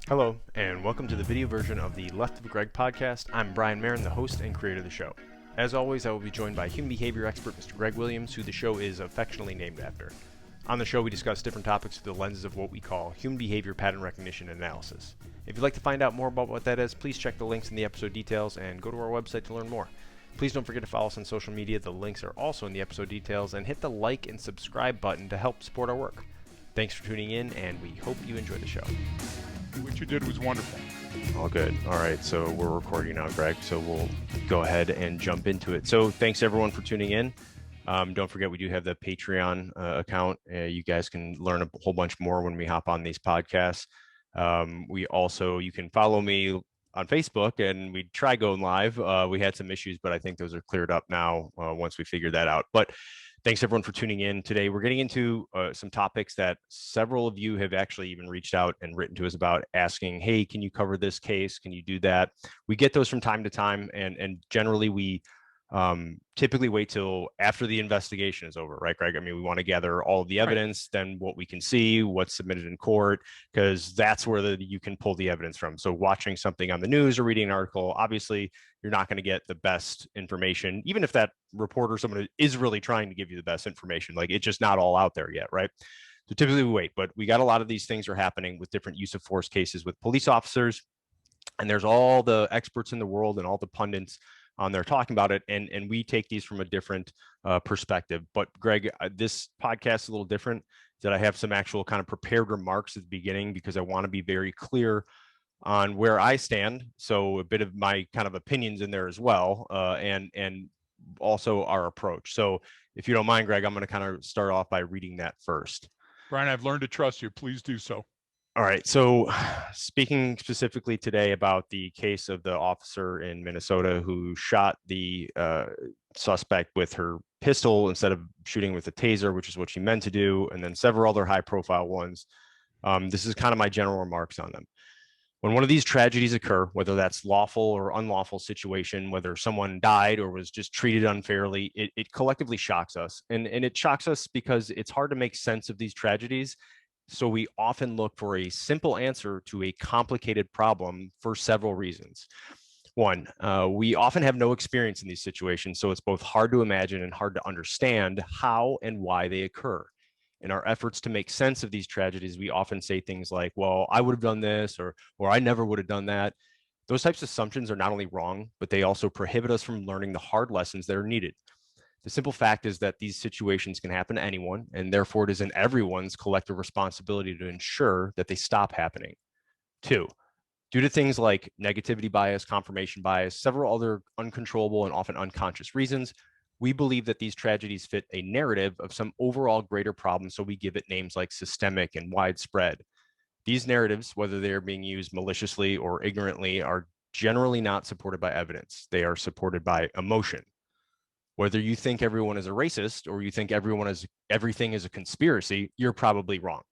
Hello, and welcome to the video version of the Left of Greg podcast. I'm Brian Marin, the host and creator of the show. As always, I will be joined by human behavior expert Mr. Greg Williams, who the show is affectionately named after. On the show, we discuss different topics through the lenses of what we call human behavior pattern recognition and analysis. If you'd like to find out more about what that is, please check the links in the episode details and go to our website to learn more. Please don't forget to follow us on social media. The links are also in the episode details, and hit the like and subscribe button to help support our work. Thanks for tuning in, and we hope you enjoy the show. What you did was wonderful. All good. All right, so we're recording now, Greg, so we'll go ahead and jump into it. So thanks, everyone, for tuning in. Don't forget, we do have the Patreon account. You guys can learn a whole bunch more when we hop on these podcasts. You can follow me on Facebook, and we try going live. We had some issues, but I think those are cleared up now once we figured that out. But thanks, everyone, for tuning in. Today, we're getting into some topics that several of you have actually even reached out and written to us about, asking, hey, can you cover this case? Can you do that? We get those from time to time, and generally we typically wait till after the investigation is over, right, Greg? I mean, we want to gather all of the evidence, then what we can see, what's submitted in court, because that's where you can pull the evidence from. So watching something on the news or reading an article, obviously, you're not going to get the best information, even if that reporter, someone is really trying to give you the best information. Like, it's just not all out there yet, right? So typically we wait, but we got a lot of these things are happening with different use of force cases with police officers, and there's all the experts in the world and all the pundits on there talking about it, and we take these from a different perspective. But Greg, this podcast is a little different, that I have some actual kind of prepared remarks at the beginning, because I want to be very clear on where I stand. So a bit of my kind of opinions in there as well, and also our approach. So if you don't mind, Greg, I'm going to kind of start off by reading that first. Brian, I've learned to trust you. Please do so. All right. So speaking specifically today about the case of the officer in Minnesota who shot the suspect with her pistol instead of shooting with a taser, which is what she meant to do, and then several other high profile ones. This is kind of my general remarks on them. When one of these tragedies occur, whether that's lawful or unlawful situation, whether someone died or was just treated unfairly, it collectively shocks us. And it shocks us because it's hard to make sense of these tragedies. So we often look for a simple answer to a complicated problem for several reasons. One, we often have no experience in these situations, so it's both hard to imagine and hard to understand how and why they occur. In our efforts to make sense of these tragedies, we often say things like, well, I would have done this, or I never would have done that. Those types of assumptions are not only wrong, but they also prohibit us from learning the hard lessons that are needed. The simple fact is that these situations can happen to anyone, and therefore it is in everyone's collective responsibility to ensure that they stop happening. Two, due to things like negativity bias, confirmation bias, several other uncontrollable and often unconscious reasons, we believe that these tragedies fit a narrative of some overall greater problem, so we give it names like systemic and widespread. These narratives, whether they are being used maliciously or ignorantly, are generally not supported by evidence. They are supported by emotion. Whether you think everyone is a racist or you think everything is a conspiracy, you're probably wrong.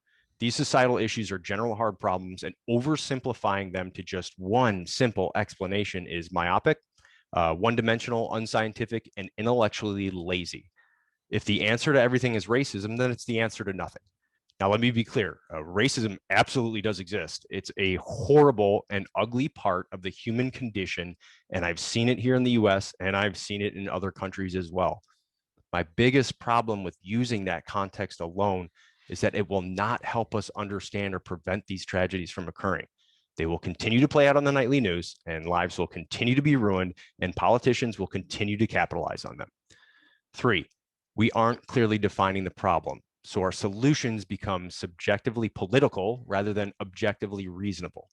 These societal issues are general hard problems, and oversimplifying them to just one simple explanation is myopic, one-dimensional, unscientific, and intellectually lazy. If the answer to everything is racism, then it's the answer to nothing. Now, let me be clear. Racism absolutely does exist. It's a horrible and ugly part of the human condition, and I've seen it here in the US, and I've seen it in other countries as well. My biggest problem with using that context alone is that it will not help us understand or prevent these tragedies from occurring. They will continue to play out on the nightly news, and lives will continue to be ruined, and politicians will continue to capitalize on them. Three, we aren't clearly defining the problem, so our solutions become subjectively political rather than objectively reasonable.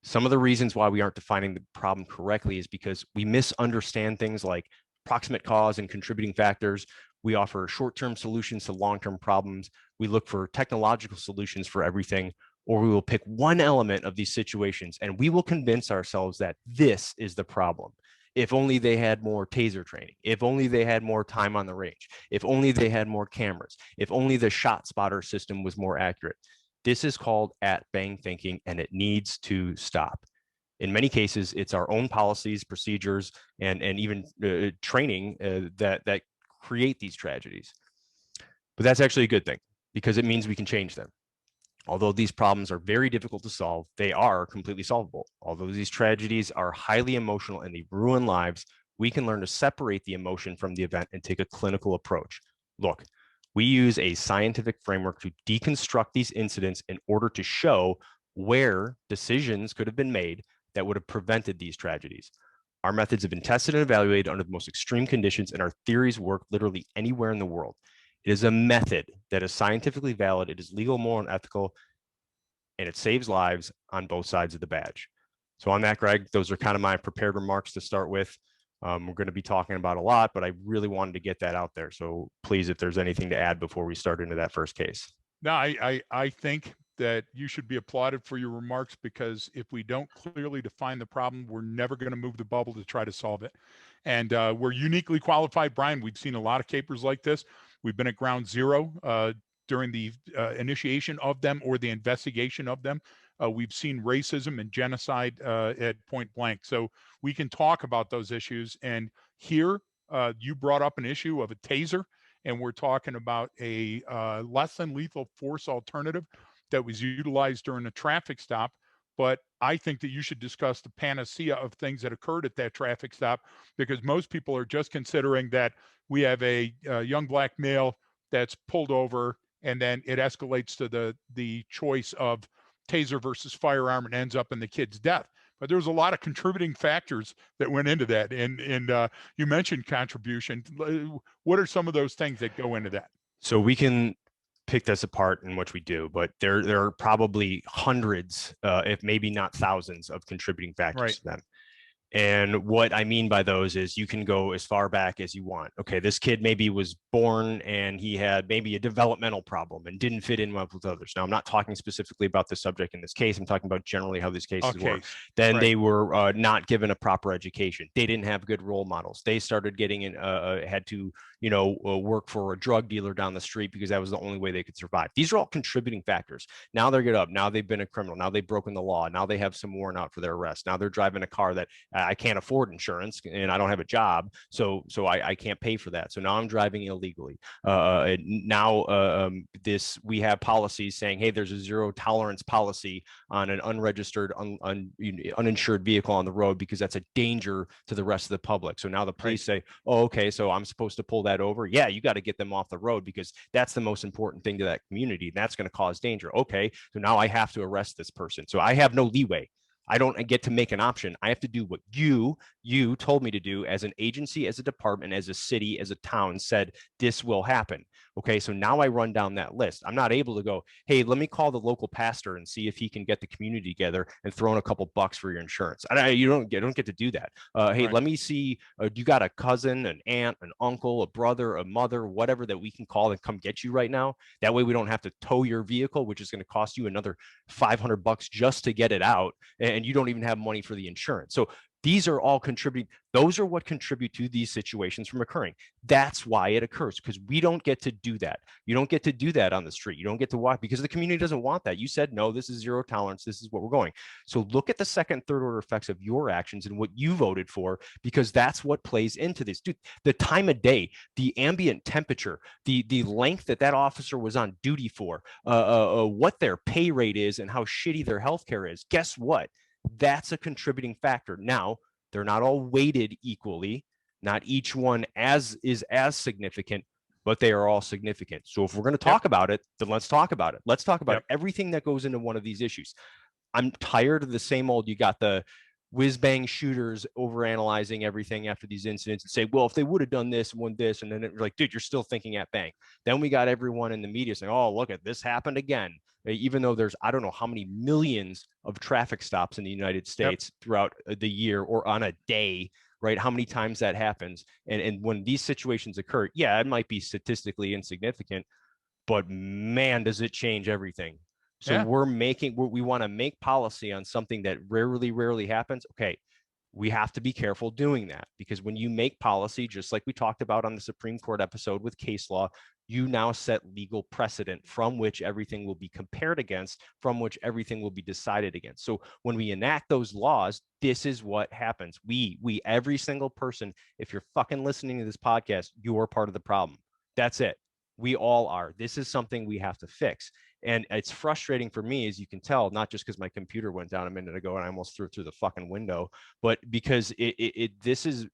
Some of the reasons why we aren't defining the problem correctly is because we misunderstand things like proximate cause and contributing factors. We offer short-term solutions to long-term problems. We look for technological solutions for everything, or we will pick one element of these situations and we will convince ourselves that this is the problem. If only they had more taser training, if only they had more time on the range, if only they had more cameras, if only the shot spotter system was more accurate. This is called at-bang thinking, and it needs to stop. In many cases, it's our own policies, procedures, and even training that create these tragedies. But that's actually a good thing, because it means we can change them. Although these problems are very difficult to solve, they are completely solvable. Although these tragedies are highly emotional and they ruin lives, we can learn to separate the emotion from the event and take a clinical approach. Look, we use a scientific framework to deconstruct these incidents in order to show where decisions could have been made that would have prevented these tragedies. Our methods have been tested and evaluated under the most extreme conditions, and our theories work literally anywhere in the world. It is a method that is scientifically valid, it is legal, moral, and ethical, and it saves lives on both sides of the badge. So on that, Greg, those are kind of my prepared remarks to start with. We're going to be talking about a lot, but I really wanted to get that out there. So please, if there's anything to add before we start into that first case. No, I think that you should be applauded for your remarks, because if we don't clearly define the problem, we're never going to move the bubble to try to solve it. And we're uniquely qualified, Brian. We've seen a lot of capers like this. We've been at ground zero during the initiation of them or the investigation of them. We've seen racism and genocide at point blank. So we can talk about those issues. And here, you brought up an issue of a taser, and we're talking about a less than lethal force alternative that was utilized during a traffic stop. But I think that you should discuss the panacea of things that occurred at that traffic stop, because most people are just considering that we have a young black male that's pulled over, and then it escalates to the choice of taser versus firearm and ends up in the kid's death. But there was a lot of contributing factors that went into that. And you mentioned contribution. What are some of those things that go into that? So we can pick this apart in which we do, but there are probably hundreds, if maybe not thousands, of contributing factors Right. to them. And what I mean by those is you can go as far back as you want. Okay, this kid maybe was born and he had maybe a developmental problem and didn't fit in well with others. Now, I'm not talking specifically about the subject in this case. I'm talking about generally how these cases work. Then Right. they were not given a proper education. They didn't have good role models. They started getting in, had to, work for a drug dealer down the street because that was the only way they could survive. These are all contributing factors. Now they're get up. Now they've been a criminal. Now they've broken the law. Now they have some warrant out for their arrest. Now they're driving a car that I can't afford insurance and I don't have a job, so I can't pay for that. So now I'm driving illegally. We have policies saying, hey, there's a zero tolerance policy on an unregistered, uninsured vehicle on the road because that's a danger to the rest of the public. So now the police say, oh, okay, so I'm supposed to pull that over. Yeah, you got to get them off the road because that's the most important thing to that community. And that's going to cause danger. Okay, so now I have to arrest this person. So I have no leeway. I don't get to make an option. I have to do what you told me to do as an agency, as a department, as a city, as a town said this will happen. Okay, so now I run down that list. I'm not able to go, hey, let me call the local pastor and see if he can get the community together and throw in a couple bucks for your insurance. You don't get to do that. Hey, let me see. You got a cousin, an aunt, an uncle, a brother, a mother, whatever that we can call and come get you right now. That way we don't have to tow your vehicle, which is going to cost you another $500 just to get it out, and you don't even have money for the insurance. So these are all contributing. Those are what contribute to these situations from occurring. That's why it occurs, because we don't get to do that. You don't get to do that on the street. You don't get to walk because the community doesn't want that. You said, no, this is zero tolerance. This is what we're going. So look at the second, third order effects of your actions and what you voted for, because that's what plays into this. Dude, the time of day, the ambient temperature, the length that officer was on duty for, what their pay rate is and how shitty their healthcare is. Guess what? That's a contributing factor. Now, they're not all weighted equally. Not each one is as significant, but they are all significant. So if we're going to talk about it, then let's talk about it. Let's talk about everything that goes into one of these issues. I'm tired of the same old, you got the whiz bang shooters overanalyzing everything after these incidents and say, well, if they would have done this and won this, and then it's like, dude, you're still thinking at bang. Then we got everyone in the media saying, oh, look at this happened again. Even though there's, I don't know how many millions of traffic stops in the United States throughout the year or on a day, right? How many times that happens. And when these situations occur, yeah, it might be statistically insignificant, but man, does it change everything. So we want to make policy on something that rarely happens. Okay, we have to be careful doing that, because when you make policy, just like we talked about on the Supreme Court episode with case law, you now set legal precedent from which everything will be compared against, from which everything will be decided against. So when we enact those laws, this is what happens. We, every single person, if you're fucking listening to this podcast, you're part of the problem. That's it. We all are. This is something we have to fix. And it's frustrating for me, as you can tell, not just because my computer went down a minute ago and I almost threw it through the fucking window, but because this is,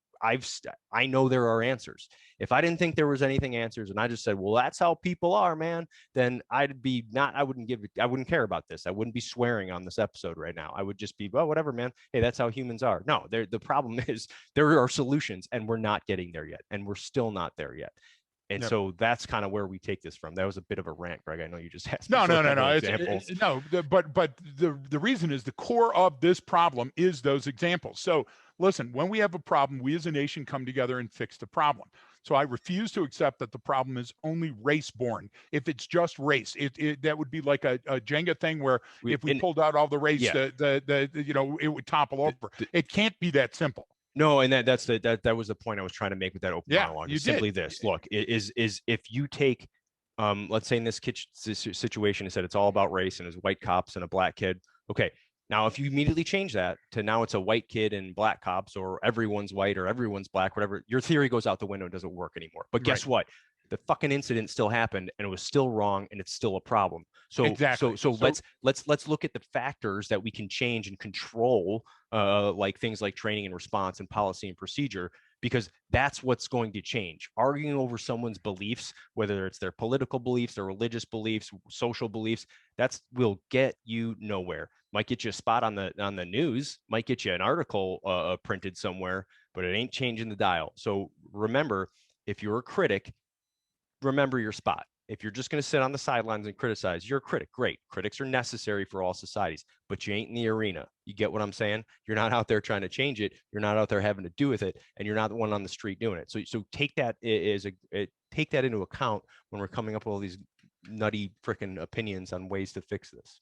I know there are answers. If I didn't think there was anything answers and I just said, well, that's how people are, man, then I wouldn't care about this. I wouldn't be swearing on this episode right now. I would just be, well, whatever, man. Hey, that's how humans are. No, the problem is there are solutions and we're not getting there yet. And we're still not there yet. And so that's kind of where we take this from. That was a bit of a rant, Greg. I know you just asked me for examples. But the reason is the core of this problem is those examples. So listen, when we have a problem, we as a nation come together and fix the problem. So I refuse to accept that the problem is only race born. If it's just race, that would be like a Jenga thing where if we pulled out all the race, it would topple over. It can't be that simple. No, and that was the point I was trying to make with that open monologue. You simply this. Look, is if you take, let's say in this situation, it said it's all about race and it's white cops and a black kid. Okay, now if you immediately change that to now it's a white kid and black cops, or everyone's white or everyone's black, whatever, your theory goes out the window. It doesn't work anymore. But guess what? The fucking incident still happened and it was still wrong and it's still a problem. So exactly. So let's look at the factors that we can change and control, like things like training and response and policy and procedure, because that's what's going to change. Arguing over someone's beliefs, whether it's their political beliefs, their religious beliefs, social beliefs, will get you nowhere. Might get you a spot on the news, might get you an article printed somewhere, but it ain't changing the dial. So remember, if you're a critic, remember your spot. If you're just going to sit on the sidelines and criticize, you're a critic. Great. Critics are necessary for all societies, but you ain't in the arena. You get what I'm saying? You're not out there trying to change it. You're not out there having to do with it, and you're not the one on the street doing it. So take that take that into account when we're coming up with all these nutty freaking opinions on ways to fix this.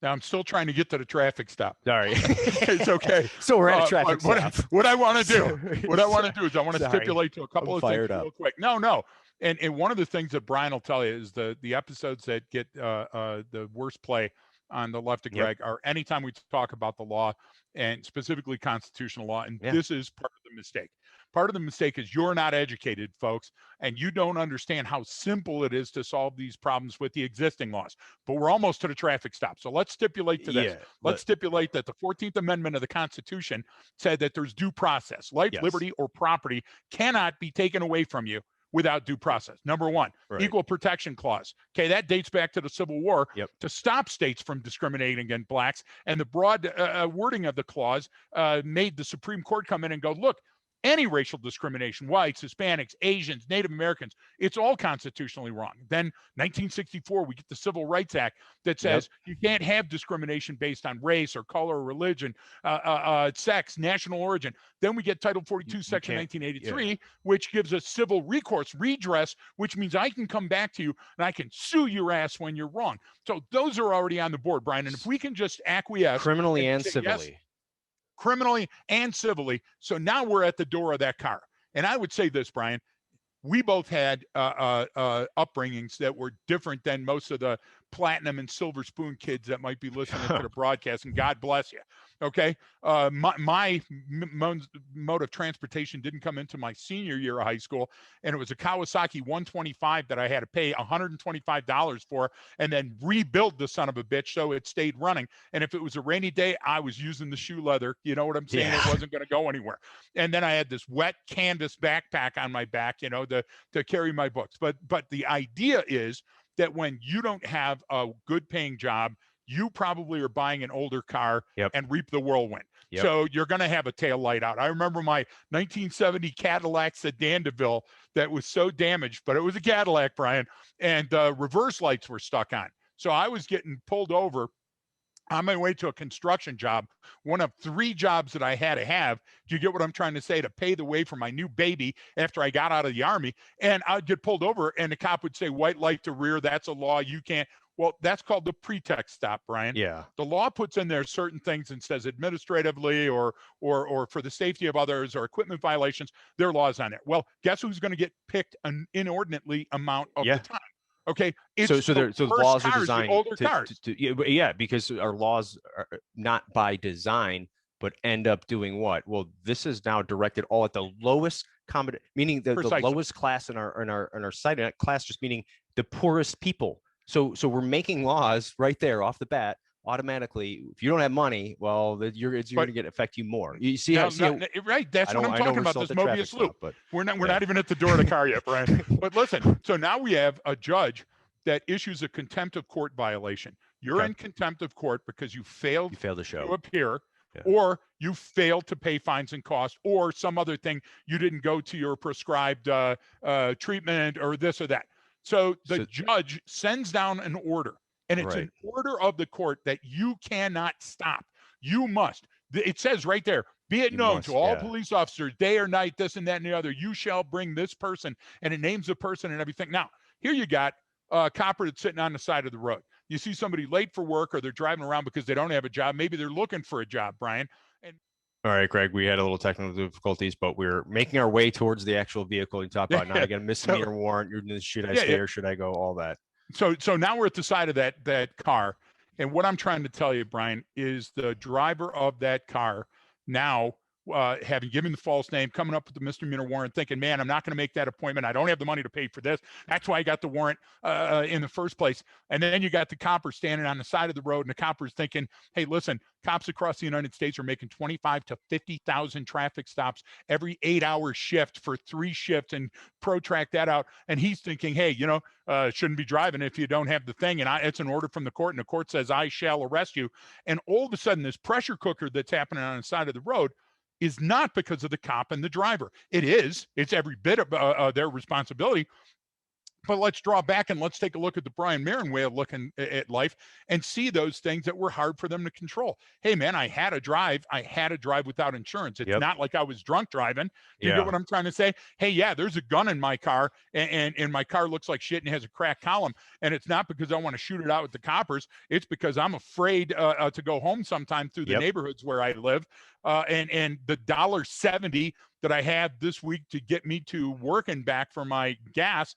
Now I'm still trying to get to the traffic stop. Sorry. It's okay. So we're at a traffic stop. What I want to do is I want to stipulate to a couple of things real quick. No. And one of the things that Brian will tell you is the episodes that get the worst play on the Left of Greg are anytime we talk about the law and specifically constitutional law. And this is part of the mistake. Part of the mistake is you're not educated, folks, and you don't understand how simple it is to solve these problems with the existing laws. But we're almost to the traffic stop. So let's stipulate to this. Let's stipulate that the 14th Amendment of the Constitution said that there's due process. Life, liberty, or property cannot be taken away from you without due process. Number one, Equal Protection Clause. Okay, that dates back to the Civil War to stop states from discriminating against blacks. And the broad wording of the clause made the Supreme Court come in and go, look, any racial discrimination, whites, Hispanics, Asians, Native Americans, it's all constitutionally wrong. Then 1964, we get the Civil Rights Act that says you can't have discrimination based on race or color or religion, sex, national origin. Then we get Title 42, Section 1983, which gives us civil recourse, redress, which means I can come back to you and I can sue your ass when you're wrong. So those are already on the board, Brian. And if we can just acquiesce. Criminally and civilly. Criminally and civilly. So now we're at the door of that car. And I would say this, Brian, we both had upbringings that were different than most of the platinum and silver spoon kids that might be listening to the broadcast, and God bless you. Okay. My mode of transportation didn't come into my senior year of high school, and it was a Kawasaki 125 that I had to pay $125 for and then rebuild the son of a bitch so it stayed running. And if it was a rainy day, I was using the shoe leather. You know what I'm saying? It wasn't going to go anywhere. And then I had this wet canvas backpack on my back, to carry my books. But the idea is that when you don't have a good paying job, you probably are buying an older car and reap the whirlwind. So you're going to have a tail light out. I remember my 1970 Cadillac Sedan DeVille that was so damaged, but it was a Cadillac, Brian, and reverse lights were stuck on. So I was getting pulled over on my way to a construction job, one of 3 jobs that I had to have. Do you get what I'm trying to say? To pay the way for my new baby after I got out of the Army. And I'd get pulled over and the cop would say, white light to rear, that's a law, you can't. Well, that's called the pretext stop, Brian. Yeah. The law puts in there certain things and says administratively or for the safety of others or equipment violations, there are laws on it. Well, guess who's going to get picked an inordinately amount of the time? Okay. So the laws are designed older cars. Because our laws are not by design, but end up doing what? Well, this is now directed all at the lowest meaning the Precisely. lowest class in our site, not class, just meaning the poorest people. So we're making laws right there off the bat automatically. If you don't have money, well, you're going to affect you more. You see how, right. That's what I'm talking about. This Mobius loop. But we're not even at the door of the car yet, Brian. But listen, so now we have a judge that issues a contempt of court violation. You're in contempt of court because you failed to show to appear, or you failed to pay fines and costs, or some other thing, you didn't go to your prescribed treatment or this or that. So the judge sends down an order, and it's an order of the court that you cannot stop. You must. It says right there, be it known to all police officers, day or night, this and that and the other, you shall bring this person, and it names the person and everything. Now, here you got a copper that's sitting on the side of the road. You see somebody late for work, or they're driving around because they don't have a job. Maybe they're looking for a job, Brian. All right, Greg, we had a little technical difficulties, but we're making our way towards the actual vehicle. You talk about now I got a misdemeanor warrant. Should I stay or should I go? All that. So now we're at the side of that car. And what I'm trying to tell you, Brian, is the driver of that car now, having given the false name, coming up with the misdemeanor warrant, thinking, man, I'm not going to make that appointment. I don't have the money to pay for this. That's why I got the warrant in the first place. And then you got the copper standing on the side of the road, and the copper's thinking, hey, listen, cops across the United States are making 25 to 50,000 traffic stops every 8-hour shift for 3 shifts, and protract that out. And he's thinking, hey, shouldn't be driving if you don't have the thing. And it's an order from the court, and the court says, I shall arrest you. And all of a sudden, this pressure cooker that's happening on the side of the road is not because of the cop and the driver. It's every bit of their responsibility. But let's draw back and let's take a look at the Brian Marin way of looking at life and see those things that were hard for them to control. Hey, man, I had to drive without insurance. It's not like I was drunk driving. Do you get what I'm trying to say? Hey, yeah, there's a gun in my car, and my car looks like shit and has a cracked column. And it's not because I want to shoot it out with the coppers. It's because I'm afraid to go home sometime through the neighborhoods where I live. And the $1.70 that I have this week to get me to work and back for my gas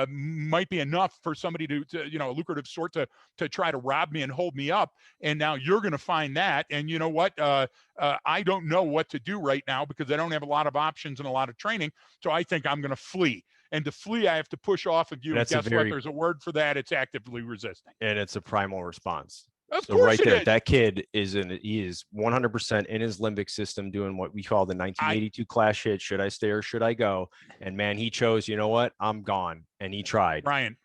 might be enough for somebody to a lucrative sort to try to rob me and hold me up. And now you're going to find that. And you know what? I don't know what to do right now because I don't have a lot of options and a lot of training. So I think I'm going to flee. And to flee, I have to push off of you. And guess what? There's a word for that. It's actively resisting. And it's a primal response. Of course right there, that kid he is 100% in his limbic system doing what we call the 1982 clash hit. Should I stay or should I go? And man, he chose, you know what? I'm gone. And he tried. Brian,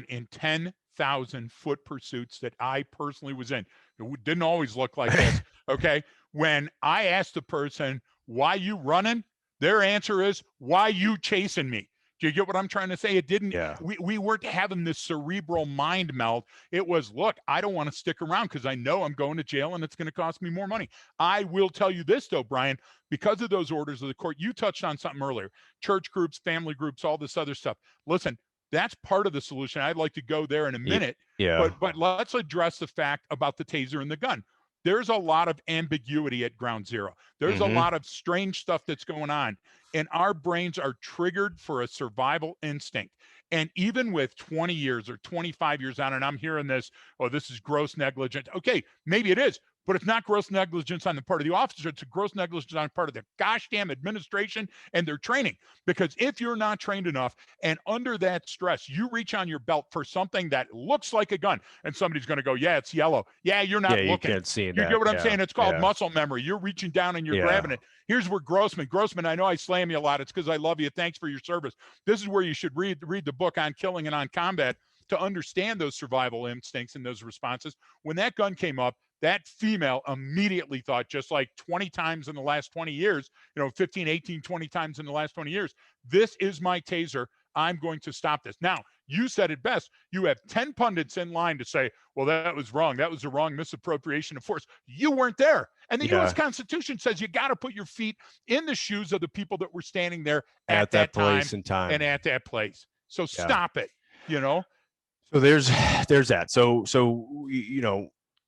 in 10,000 foot pursuits that I personally was in, it didn't always look like this. Okay. When I asked the person, why you running? Their answer is, why you chasing me? Do you get what I'm trying to say? It didn't, we weren't having this cerebral mind meld. It was, look, I don't want to stick around because I know I'm going to jail and it's going to cost me more money. I will tell you this though, Brian, because of those orders of the court, you touched on something earlier, church groups, family groups, all this other stuff. Listen, that's part of the solution. I'd like to go there in a minute, but let's address the fact about the taser and the gun. There's a lot of ambiguity at ground zero. There's a lot of strange stuff that's going on. And our brains are triggered for a survival instinct. And even with 20 years or 25 years on, and I'm hearing this, oh, this is gross negligence. Okay, maybe it is, but it's not gross negligence on the part of the officer. It's a gross negligence on the part of the gosh damn administration and their training. Because if you're not trained enough and under that stress, you reach on your belt for something that looks like a gun and somebody's going to go, yeah, it's yellow. Yeah, you're not looking. You can't see that. You get what I'm saying? It's called muscle memory. You're reaching down and you're grabbing it. Here's where Grossman, I know I slam you a lot. It's because I love you. Thanks for your service. This is where you should read the book on killing and on combat to understand those survival instincts and those responses. When that gun came up, that female immediately thought, just like 20 times in the last 20 years, 15, 18, 20 times in the last 20 years, this is my taser. I'm going to stop this. Now, you said it best. You have 10 pundits in line to say, well, that was wrong. That was a wrong misappropriation of force. You weren't there. And the U.S. Constitution says you got to put your feet in the shoes of the people that were standing there at that place and time and at that place. So stop it, So there's that. So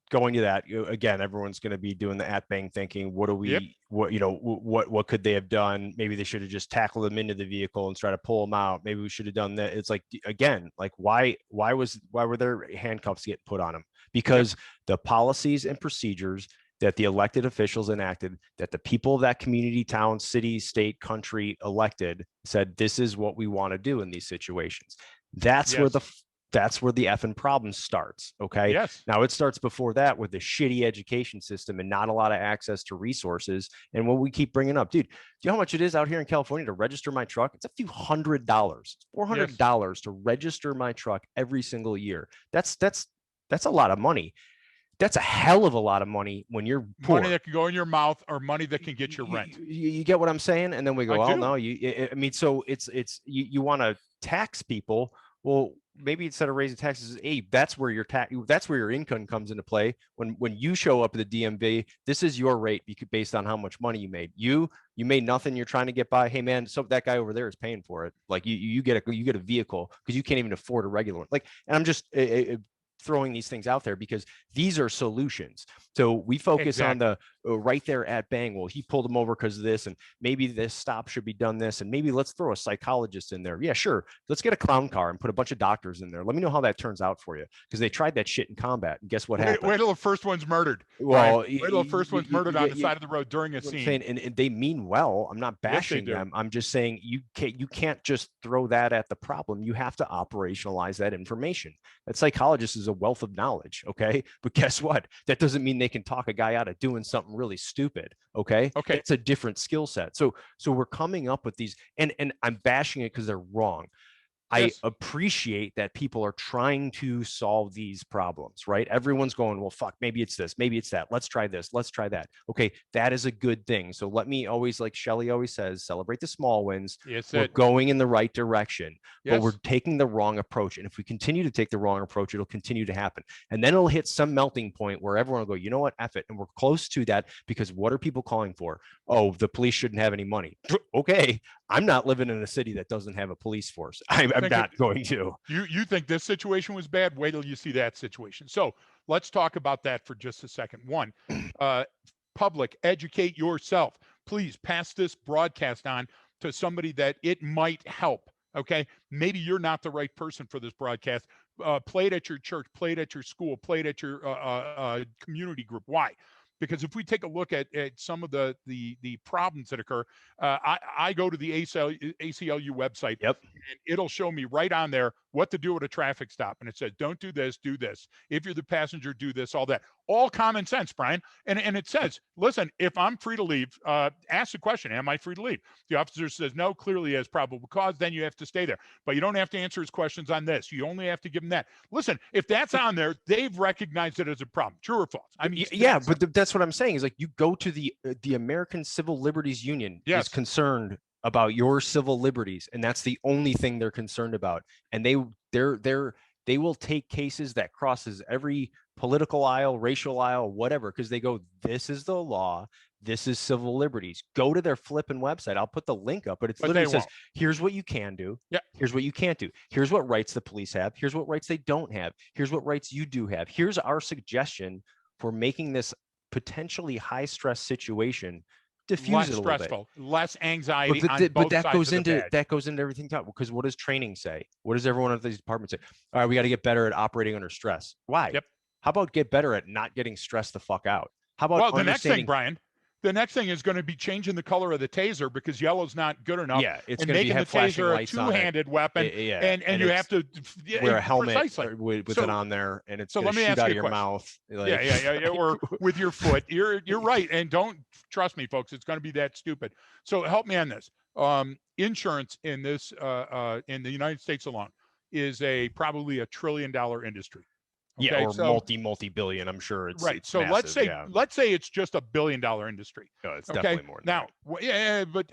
going to that again, everyone's going to be doing the at bang thinking, what could they have done? Maybe they should have just tackled them into the vehicle and try to pull them out. Maybe we should have done that. It's like, again, like why were there handcuffs getting put on them? Because the policies and procedures that the elected officials enacted, that the people of that community, town, city, state, country elected, said, this is what we want to do in these situations. That's where the effing problem starts. Okay. Yes. Now it starts before that with the shitty education system and not a lot of access to resources. And what we keep bringing up, dude, do you know how much it is out here in California to register my truck? It's a few $100, $400 to register my truck every single year. That's a lot of money. That's a hell of a lot of money when you're poor. Money that can go in your mouth or money that can get your rent. You get what I'm saying? And then we go, I oh do. no, I mean, so it's you want to tax people. Well, maybe instead of raising taxes, hey, that's where your income comes into play. When you show up at the DMV, this is your rate based on how much money you made. You made nothing. You're trying to get by. Hey man, so that guy over there is paying for it. Like you get a vehicle because you can't even afford a regular one. Like, and I'm just throwing these things out there because these are solutions. So we focus on the right there at bang. Well, he pulled him over because of this, and maybe this stop should be done this, and maybe let's throw a psychologist in there. Yeah, sure. Let's get a clown car and put a bunch of doctors in there. Let me know how that turns out for you, because they tried that shit in combat, and guess what happened? Wait till the first one's murdered. Well, wait till the first one's murdered on the side of the road during a scene. Saying, and they mean well. I'm not bashing them. I'm just saying you can't just throw that at the problem. You have to operationalize that information. That psychologist is a wealth of knowledge, okay? But guess what? That doesn't mean they can talk a guy out of doing something really stupid, okay? It's a different skill set. So we're coming up with these, and I'm bashing it because they're wrong. I appreciate that people are trying to solve these problems, right? Everyone's going, well, fuck, maybe it's this, maybe it's that. Let's try this. Let's try that. Okay, that is a good thing. So let me always, like Shelley always says, celebrate the small wins. We're going in the right direction, but we're taking the wrong approach. And if we continue to take the wrong approach, it'll continue to happen. And then it'll hit some melting point where everyone will go, you know what, F it. And we're close to that, because what are people calling for? Oh, the police shouldn't have any money. Okay, I'm not living in a city that doesn't have a police force. I'm not going to. You think this situation was bad? Wait till you see that situation. So let's talk about that for just a second. One, public, educate yourself. Please pass this broadcast on to somebody that it might help. Okay, maybe you're not the right person for this broadcast. Play it at your church, play it at your school, play it at your community group. Why? Because if we take a look at some of the problems that occur, I go to the ACLU website, and it'll show me right on there what to do at a traffic stop. And it says, don't do this, do this. If you're the passenger, do this, all that. All common sense, Brian. And it says, listen, if I'm free to leave, ask the question, am I free to leave? The officer says, no, clearly as probable cause, then you have to stay there. But you don't have to answer his questions on this. You only have to give him that. Listen, if that's on there, they've recognized it as a problem. True or false? I mean, yeah, but that's what I'm saying is, like, you go to the American Civil Liberties Union is concerned about your civil liberties, and that's the only thing they're concerned about. And they will take cases that crosses every political aisle, racial aisle, whatever, because they go, this is the law, this is civil liberties. Go to their flipping website. I'll put the link up, but it literally says, here's what you can do. Yeah. Here's what you can't do. Here's what rights the police have. Here's what rights they don't have. Here's what rights you do have. Here's our suggestion for making this potentially high stress situation diffuse less it a stressful, bit. Less anxiety. But that goes into everything. Because what does training say? What does everyone at these departments say? All right, we got to get better at operating under stress. Why? How about get better at not getting stressed the fuck out? How about the next thing, Brian? The next thing is going to be changing the color of the taser, because yellow's not good enough. Yeah, it's going to be making the taser a two-handed weapon. And you have to wear a helmet with it on there, and it's going to shoot out of your mouth. Like, or with your foot. You're right, and don't trust me, folks. It's going to be that stupid. So help me on this. Insurance in this in the United States alone is probably $1 trillion industry. Okay, or multi-billion. I'm sure it's right. It's so massive, let's say it's just $1 billion industry. No, it's definitely more. Now, but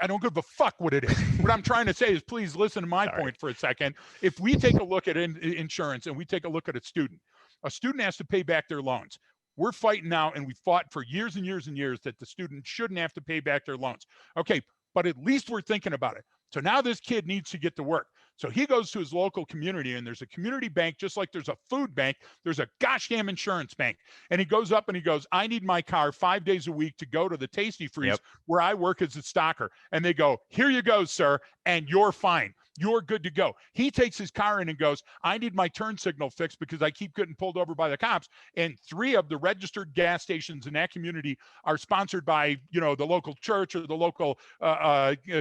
I don't give a fuck what it is. What I'm trying to say is, please listen to my point for a second. If we take a look at insurance and we take a look at a student has to pay back their loans. We're fighting now, and we fought for years and years and years that the student shouldn't have to pay back their loans. Okay, but at least we're thinking about it. So now this kid needs to get to work. So he goes to his local community, and there's a community bank, just like there's a food bank, there's a gosh damn insurance bank. And he goes up and he goes, I need my car 5 days a week to go to the Tasty Freeze where I work as a stocker. And they go, here you go, sir, and you're fine. you're good to go. He takes his car in and goes, I need my turn signal fixed because I keep getting pulled over by the cops. And 3 of the registered gas stations in that community are sponsored by, the local church or the local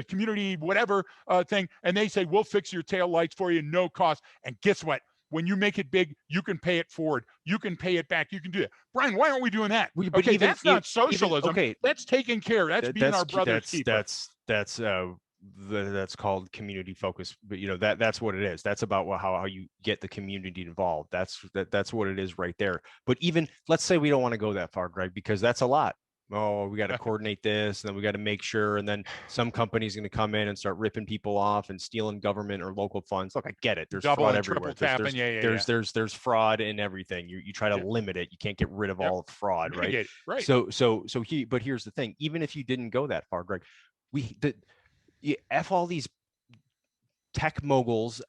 community, whatever thing. And they say, we'll fix your tail lights for you, no cost. And guess what? When you make it big, you can pay it forward. You can pay it back. You can do that. Brian, why aren't we doing that? But Okay, even that's not even socialism. okay, That's taking care. That's being our brother's keeper. That's called community focus. But that's what it is. That's about how you get the community involved. That's what it is right there. But even let's say we don't want to go that far, Greg, because that's a lot. Oh, we got to coordinate this, and then we got to make sure, and then some company's going to come in and start ripping people off and stealing government or local funds. Look, I get it. There's fraud everywhere. There's fraud in everything. You try to limit it. You can't get rid of all of fraud, right? Right. But here's the thing. Even if you didn't go that far, Greg, you F all these tech moguls,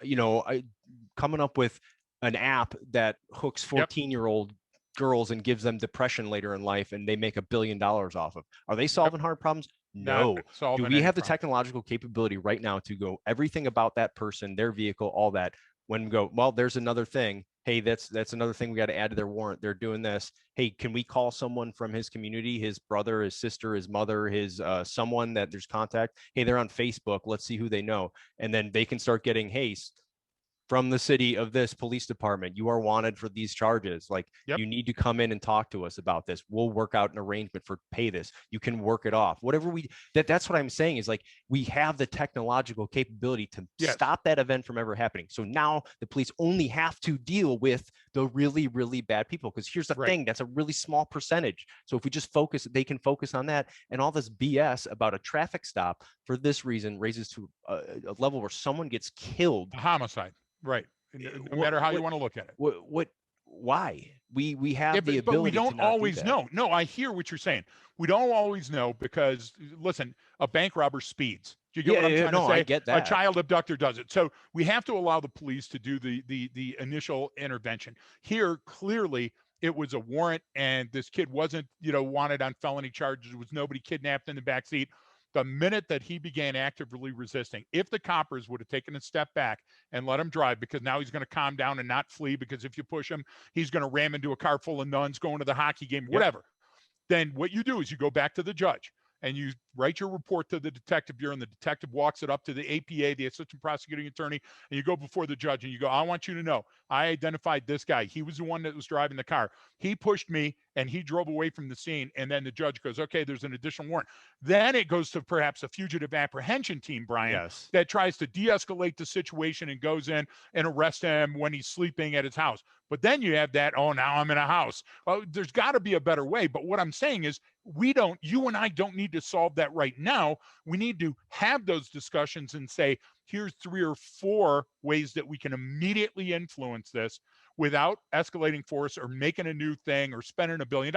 coming up with an app that hooks 14-year-old girls and gives them depression later in life, and they make $1 billion off of. Are they solving hard problems? No. Do we have the technological capability right now to go everything about that person, their vehicle, all that? When we go, well, there's another thing. Hey, that's another thing we got to add to their warrant. They're doing this. Hey, can we call someone from his community, his brother, his sister, his mother, his someone that there's contact? Hey, they're on Facebook. Let's see who they know. And then they can start getting, hey, from the city of this police department, you are wanted for these charges. Like, you need to come in and talk to us about this. We'll work out an arrangement for pay this. You can work it off. Whatever that's what I'm saying is, like, we have the technological capability to stop that event from ever happening. So now the police only have to deal with the really, really bad people. Because here's the thing, that's a really small percentage. So if we just they can focus on that, and all this BS about a traffic stop for this reason raises to a level where someone gets killed. A homicide. Right. No matter how you want to look at it. Why? We have the ability, but we don't always know. No, I hear what you're saying. We don't always know because, listen, a bank robber speeds. Do you get what I'm trying to say? I get that. A child abductor does it. So we have to allow the police to do the initial intervention. Here, clearly, it was a warrant, and this kid wasn't, wanted on felony charges. There was nobody kidnapped in the backseat. The minute that he began actively resisting, if the coppers would have taken a step back and let him drive, because now he's going to calm down and not flee, because if you push him, he's going to ram into a car full of nuns going to the hockey game, whatever. Then what you do is you go back to the judge and you write your report to the detective bureau, and the detective walks it up to the APA, the assistant prosecuting attorney, and you go before the judge and you go, I want you to know, I identified this guy. He was the one that was driving the car. He pushed me and he drove away from the scene. And then the judge goes, okay, there's an additional warrant. Then it goes to perhaps a fugitive apprehension team, Brian, that tries to de-escalate the situation and goes in and arrest him when he's sleeping at his house. But then you have that, oh, now I'm in a house. Well, there's got to be a better way. But what I'm saying is, you and I don't need to solve that right now. We need to have those discussions and say, here's 3 or 4 ways that we can immediately influence this without escalating force or making a new thing or spending $1 billion.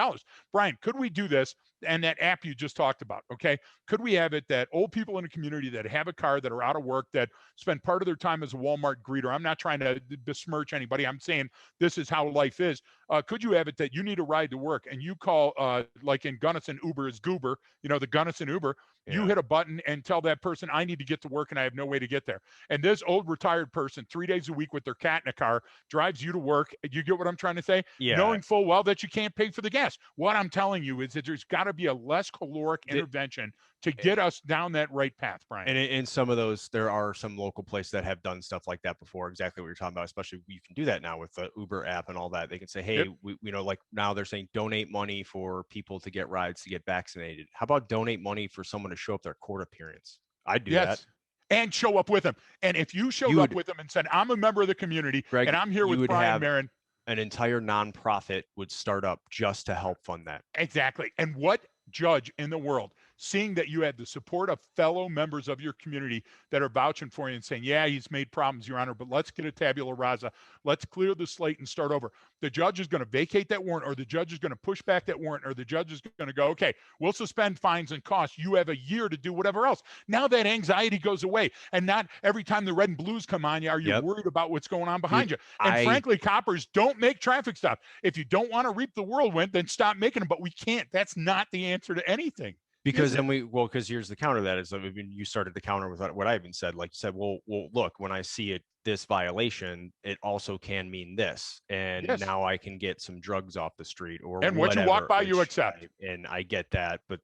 Brian, could we do this? And that app you just talked about, okay? Could we have it that old people in a community that have a car, that are out of work, that spend part of their time as a Walmart greeter? I'm not trying to besmirch anybody. I'm saying this is how life is. Could you have it that you need a ride to work and you call, like in Gunnison, Uber is Goober, the Gunnison Uber, you hit a button and tell that person, I need to get to work and I have no way to get there. And this old retired person, 3 days a week with their cat in a car, drives you to work. You get what I'm trying to say? Knowing full well that you can't pay for the gas. What I'm telling you is that there's got to be a less caloric intervention to get us down that right path, Brian. And in some of those, there are some local places that have done stuff like that before. Exactly what you're talking about. Especially you can do that now with the Uber app and all that. They can say, hey, like now they're saying donate money for people to get rides to get vaccinated. How about donate money for someone to show up their court appearance? I'd do that. And show up with them. And if you showed up with them and said, I'm a member of the community, Greg, and I'm here with Brian Marin, an entire nonprofit would start up just to help fund that. Exactly. And what judge in the world, seeing that you had the support of fellow members of your community that are vouching for you and saying, yeah, he's made problems, Your Honor, but let's get a tabula rasa. Let's clear the slate and start over. The judge is going to vacate that warrant, or the judge is going to push back that warrant, or the judge is going to go, okay, we'll suspend fines and costs. You have a year to do whatever else. Now that anxiety goes away, and not every time the red and blues come on you, are you worried about what's going on behind you? And frankly, coppers, don't make traffic stops. If you don't want to reap the whirlwind, then stop making them, but we can't. That's not the answer to anything. Because then because here's the counter to that is, I mean, you started the counter with what I even said, like you said, well, look, when I see this violation, it also can mean this, and Yes. now I can get some drugs off the street or And what you walk whatever. by, you accept. And I get that, but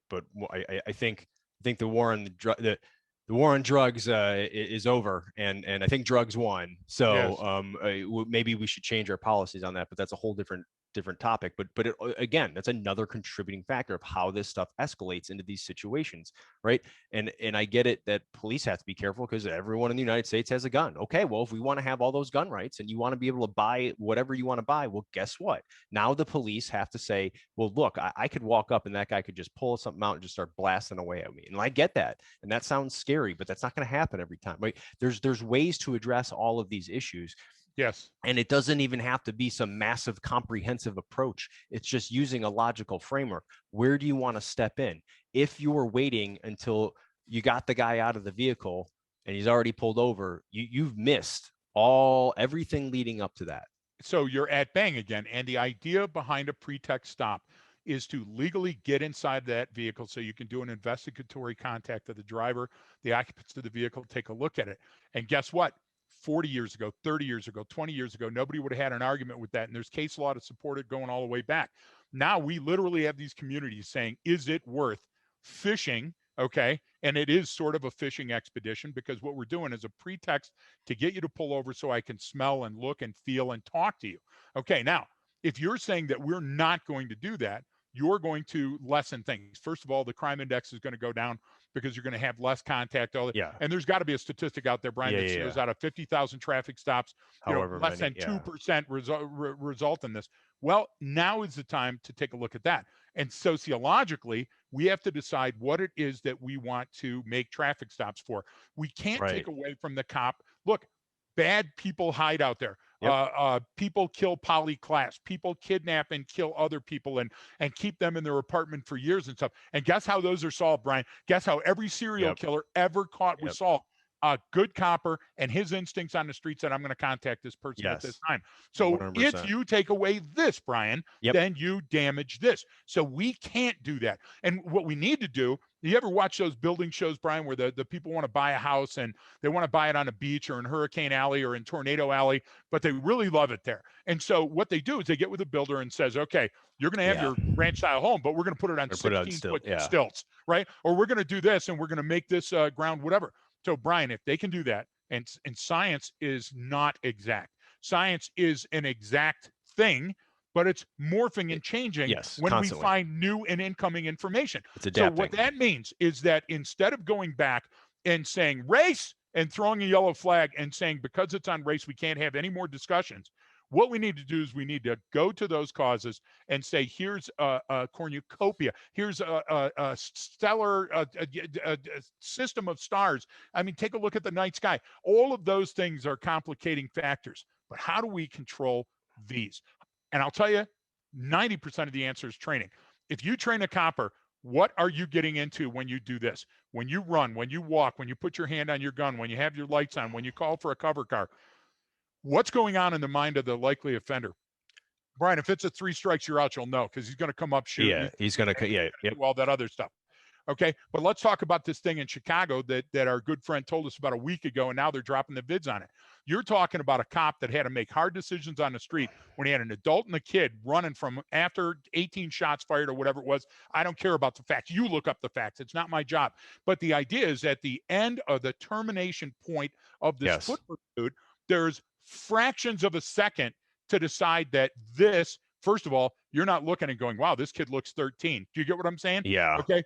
I think the war on the war on drugs is over, and I think drugs won. Yes. So maybe we should change our policies on that, but that's a whole different topic. But again, that's another contributing factor of how this stuff escalates into these situations, right? And I get it that police have to be careful because everyone in the United States has a gun. Okay, well, if we want to have all those gun rights and you want to be able to buy whatever you want to buy, well, guess what? Now the police have to say, well, look, I could walk up and that guy could just pull something out and just start blasting away at me. And I get that. And that sounds scary, but that's not going to happen every time, right? There's ways to address all of these issues. Yes. And it doesn't even have to be some massive comprehensive approach. It's just using a logical framework. Where do you want to step in? If you were waiting until you got the guy out of the vehicle and he's already pulled over, you've missed everything leading up to that. So you're at bang again. And the idea behind a pretext stop is to legally get inside that vehicle so you can do an investigatory contact of the driver, the occupants of the vehicle, take a look at it. And guess what? 40 years ago, 30 years ago, 20 years ago, nobody would have had an argument with that. And there's case law to support it going all the way back. Now we literally have these communities saying, is it worth fishing? Okay. And it is sort of a fishing expedition because what we're doing is a pretext to get you to pull over so I can smell and look and feel and talk to you. Okay. Now, if you're saying that we're not going to do that, you're going to lessen things. First of all, the crime index is going to go down because you're going to have less contact. Yeah. And there's got to be a statistic out there, Brian, that shows out of 50,000 traffic stops, less than 2% result in this. Well, now is the time to take a look at that. And sociologically, we have to decide what it is that we want to make traffic stops for. We can't take away from the cop. Look, bad people hide out there. Yep. People kill polyclass. People kidnap and kill other people and keep them in their apartment for years and stuff. And guess how those are solved, Brian? Guess how every serial killer ever caught was solved? A good copper and his instincts on the street said, I'm going to contact this person at this time. So 100%. If you take away this, Brian, then you damage this. So we can't do that. And what we need to do, you ever watch those building shows, Brian, where the people want to buy a house and they want to buy it on a beach or in Hurricane Alley or in Tornado Alley, but they really love it there. And so what they do is they get with a builder and says, okay, you're going to have your ranch style home, but we're going to put it on 16-foot stilts, right? Or we're going to do this and we're going to make this ground, whatever. So, Brian, if they can do that, and science is not exact. Science is an exact thing, but it's morphing and changing when constantly. We find new and incoming information. So what that means is that instead of going back and saying race and throwing a yellow flag and saying because it's on race, we can't have any more discussions, what we need to do is we need to go to those causes and say, here's a cornucopia, here's a stellar system of stars. I mean, take a look at the night sky. All of those things are complicating factors. But how do we control these? And I'll tell you, 90% of the answer is training. If you train a copper, what are you getting into when you do this? When you run, when you walk, when you put your hand on your gun, when you have your lights on, when you call for a cover car, what's going on in the mind of the likely offender? Brian, if it's a 3 strikes, you're out, you'll know because he's going to come up shooting. Yeah, he's going to, all that other stuff. Okay, but let's talk about this thing in Chicago that our good friend told us about a week ago, and now they're dropping the vids on it. You're talking about a cop that had to make hard decisions on the street when he had an adult and a kid running from after 18 shots fired or whatever it was. I don't care about the facts. You look up the facts. It's not my job. But the idea is at the end of the termination point of this foot pursuit, there's fractions of a second to decide that this, first of all, you're not looking and going, wow, this kid looks 13. Do you get what I'm saying? Yeah. Okay.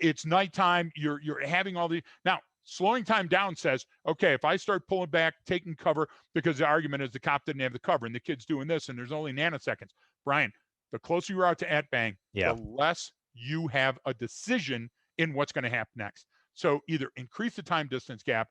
It's nighttime. You're having all the, now slowing time down says, okay, if I start pulling back, taking cover, because the argument is the cop didn't have the cover and the kid's doing this and there's only nanoseconds. Brian, the closer you are to at bang, the less you have a decision in what's going to happen next. So either increase the time distance gap,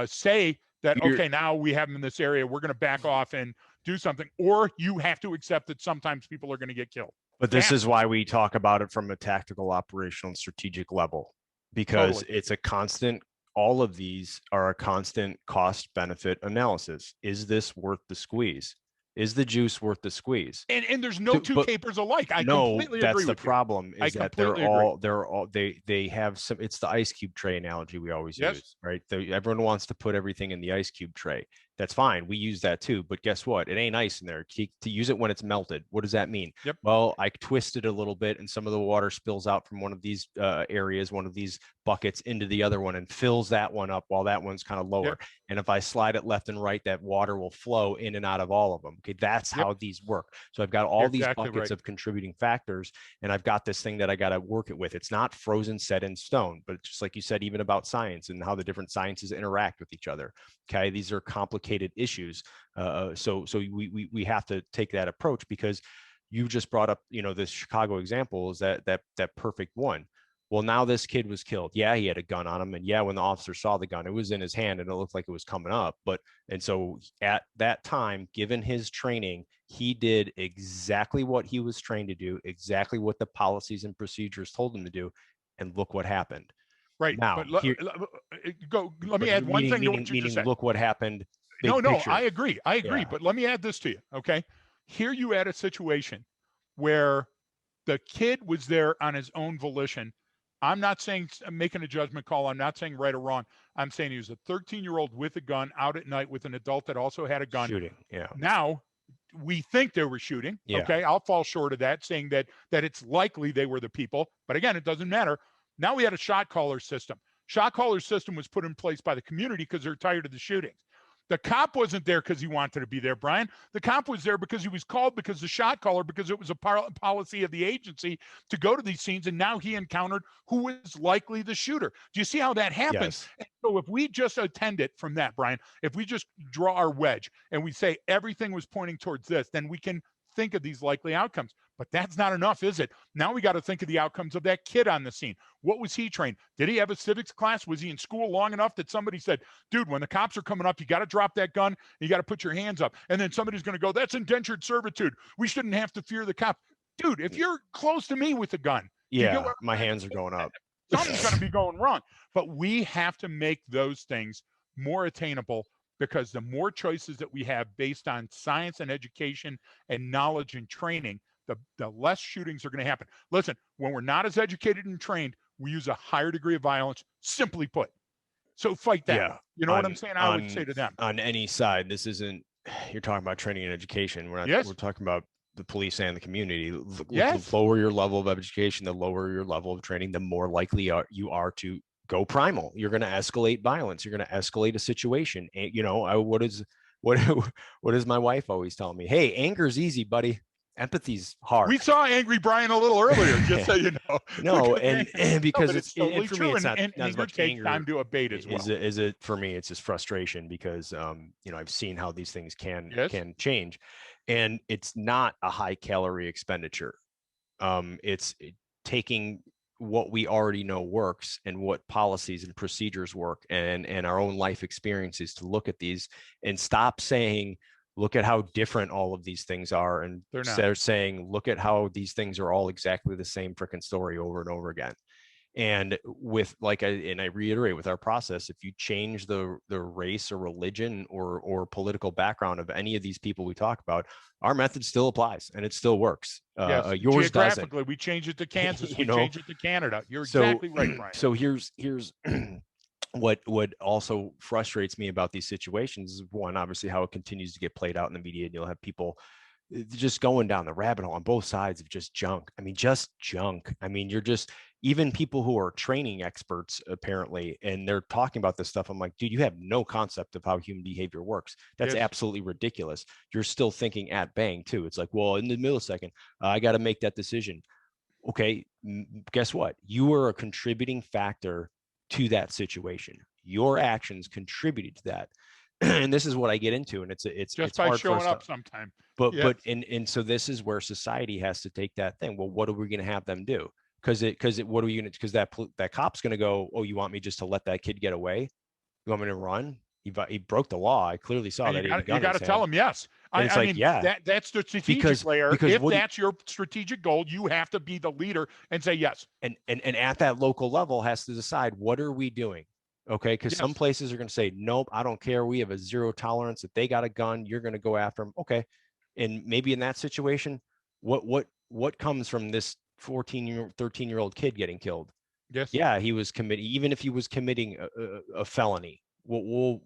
say that, okay, now we have them in this area, we're going to back off and do something, or you have to accept that sometimes people are going to get killed. But this is why we talk about it from a tactical, operational, and strategic level, because it's a constant, all of these are a constant cost benefit analysis. Is this worth the squeeze? Is the juice worth the squeeze? And there's no two But capers alike. I no, completely that's agree the with you. problem, I is that completely agree. they have some, it's the ice cube tray analogy we always Yes. use, right? Everyone wants to put everything in the ice cube tray. That's fine. We use that too, but guess what? It ain't ice in there. To use it when it's melted. What does that mean? Yep. Well, I twist it a little bit and some of the water spills out from one of these areas, one of these buckets into the other one and fills that one up while that one's kind of lower. Yep. And if I slide it left and right, that water will flow in and out of all of them. Okay. That's Yep. how these work. So I've got all You're these exactly buckets right. of contributing factors, and I've got this thing that I got to work it with. It's not frozen, set in stone, but just like you said, even about science and how the different sciences interact with each other. Okay. These are complicated issues. So we have to take that approach, because you just brought up, this Chicago example is that perfect one. Well, now this kid was killed. Yeah, he had a gun on him. And yeah, when the officer saw the gun, it was in his hand and it looked like it was coming up. And so at that time, given his training, he did exactly what he was trained to do, exactly what the policies and procedures told him to do. And look what happened. Right. Now, But here, let me add one thing to what you just said. look what happened. No, Big no, picture. I agree. Yeah. But let me add this to you. Okay. Here you add a situation where the kid was there on his own volition. I'm not saying I'm making a judgment call. I'm not saying right or wrong. I'm saying he was a 13-year-old with a gun out at night with an adult that also had a gun. Shooting. Yeah. Now we think they were shooting. Yeah. Okay. I'll fall short of that, saying that it's likely they were the people. But again, it doesn't matter. Now we had a shot caller system. Shot caller system was put in place by the community because they're tired of the shootings. The cop wasn't there because he wanted to be there, Brian. The cop was there because he was called, because the shot caller, because it was a policy of the agency to go to these scenes. And now he encountered who was likely the shooter. Do you see how that happens? Yes. So if we just attend it from that, Brian, if we just draw our wedge and we say everything was pointing towards this, then we can think of these likely outcomes. But that's not enough, is it? Now we got to think of the outcomes of that kid on the scene. What was he trained? Did he have a civics class? Was he in school long enough that somebody said, dude, when the cops are coming up, you got to drop that gun, you got to put your hands up. And then somebody's going to go, that's indentured servitude. We shouldn't have to fear the cop. Dude, if you're close to me with a gun, yeah, my hands are going up. Something's going to be going wrong. But we have to make those things more attainable, because the more choices that we have based on science and education and knowledge and training, the less shootings are going to happen. Listen, when we're not as educated and trained, we use a higher degree of violence, simply put. So fight that. Yeah. You know what I'm saying? I would say to them. On any side, this isn't, you're talking about training and education. We're not, Yes. We're talking about the police and the community. Yes. The lower your level of education, the lower your level of training, the more likely you are to go primal. You're going to escalate violence. You're going to escalate a situation. And, what does my wife always tell me? Hey, anger's easy, buddy. Empathy's hard. We saw Angry Brian a little earlier, just so you know. No, and because no, it's totally for true. me, it's not and as much takes anger. Time to abate as well. Is it for me? It's just frustration, because I've seen how these things can change, and it's not a high calorie expenditure. It's taking what we already know works and what policies and procedures work, and our own life experiences to look at these and stop saying, look at how different all of these things are, and they're saying, look at how these things are all exactly the same freaking story over and over again. And with I reiterate, with our process, if you change the race or religion or political background of any of these people we talk about, our method still applies and it still works. Yes. Yours Geographically, doesn't. we change it to Kansas. We change it to Canada. You're exactly right, Brian. So here's what also frustrates me about these situations is, one, obviously how it continues to get played out in the media, and you'll have people just going down the rabbit hole on both sides of just junk. I mean, just junk. I mean, you're just, even people who are training experts apparently, and they're talking about this stuff. I'm like, dude, you have no concept of how human behavior works. That's absolutely ridiculous. You're still thinking at bang too. It's like, well, in the millisecond, I got to make that decision. Okay. Guess what? You are a contributing factor to that situation. Your actions contributed to that. And this is what I get into, and it's just by hard showing up sometime. But so this is where society has to take that thing. Well, what are we going to have them do? Because what are we going to? Because that cop's going to go, oh, you want me just to let that kid get away? You want me to run? He broke the law. I clearly saw that. You got to tell him yes. I mean, that's the strategic layer. Because if that's your strategic goal, you have to be the leader and say yes. And at that local level has to decide, what are we doing? Okay, because some places are going to say, nope, I don't care. We have a zero tolerance. If they got a gun, you're going to go after them. Okay, And maybe in that situation, what comes from this 13-year-old kid getting killed? Yes. Yeah, he was committing, even if he was committing a felony. What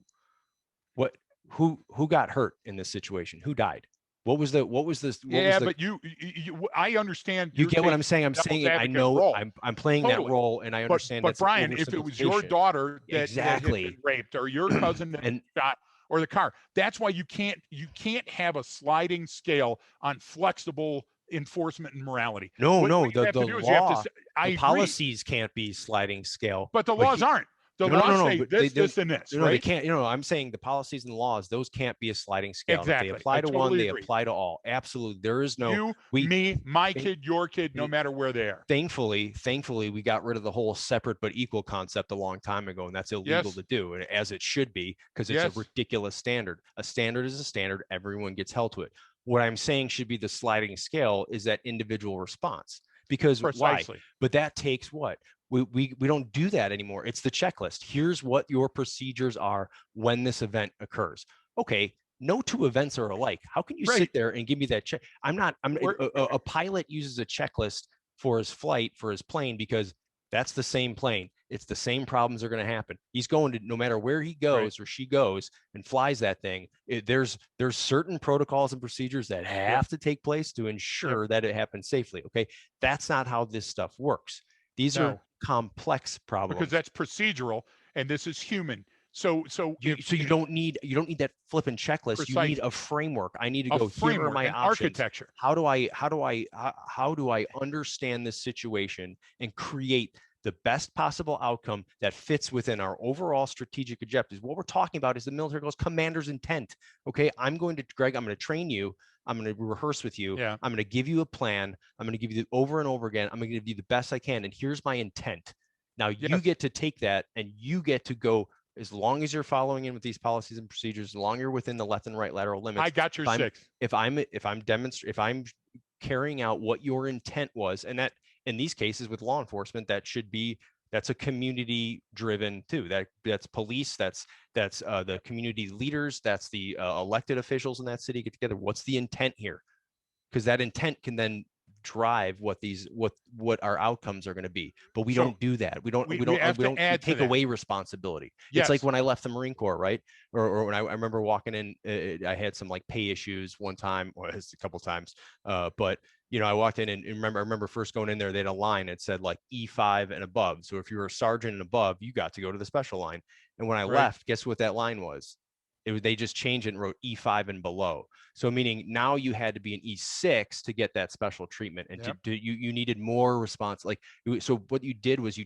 who got hurt in this situation? Who died? What was Yeah, the but I understand you you're get what I'm taking saying? the I'm devil's saying it. I advocate know role. I'm playing that Totally. role, and I But understand but that's an Brian, if it was your oversimplification. daughter that had been Exactly. raped, or your cousin that And shot, or the car, that's why you can't have a sliding scale on flexible enforcement and morality. no, What no, you have to do is you have to law, say, I the agree, policies can't be sliding scale. but the But laws aren't. The no, no, no, laws no. say But this, this, and this, they right? can't. I'm saying the policies and the laws, those can't be a sliding scale. And if they Exactly. I apply to one, totally they agree. apply to all. Absolutely, there is no. You, We me, my thank- kid, your kid, no matter where they are. thankfully, we got rid of the whole separate but equal concept a long time ago, and that's illegal Yes. to do, and as it should be, because it's a Yes. ridiculous standard. A standard is a standard. Everyone gets held to it. What I'm saying should be the sliding scale is that individual response. Because why? Precisely. But that takes what? We don't do that anymore. It's the checklist. Here's what your procedures are when this event occurs. Okay, no two events are alike. How can you Right. sit there and give me that check? I'm a pilot uses a checklist for his flight, for his plane, because that's the same plane. It's the same problems are going to happen. He's going to, no matter where he goes Right. or she goes and flies that thing, there's certain protocols and procedures that have to take place to ensure that it happens safely. Okay, that's not how this stuff works. These are No, complex because problems. that's procedural and this is human. So You don't need that flippant checklist. You need precisely a framework. I need to a go, here are framework, my an options. architecture. How do I understand this situation and create the best possible outcome that fits within our overall strategic objectives? What we're talking about is the military goes commander's intent. Okay, Greg, I'm going to train you. I'm going to rehearse with you. Yeah. I'm going to give you a plan. I'm going to give you over and over again. I'm going to give you the best I can. And here's my intent. Now you Yes. get to take that and you get to go, as long as you're following in with these policies and procedures, as long as you're within the left and right lateral limits. I got your six. If I'm carrying out what your intent was, and that in these cases with law enforcement, that's a community driven too. That's police, that's the community leaders, that's the elected officials in that city get together. What's the intent here? Because that intent can then drive what our outcomes are going to be. But we don't do that. We take away responsibility. Yes. It's like when I left the Marine Corps, right? Or when I remember walking in, I had some like pay issues one time, or a couple times. But I walked in and I remember first going in there, they had a line that said like E5 and above. So if you were a sergeant and above, you got to go to the special line. And when I left, guess what that line was? They just changed it and wrote E5 and below. So meaning now you had to be an E6 to get that special treatment, and you needed more response. So what you did was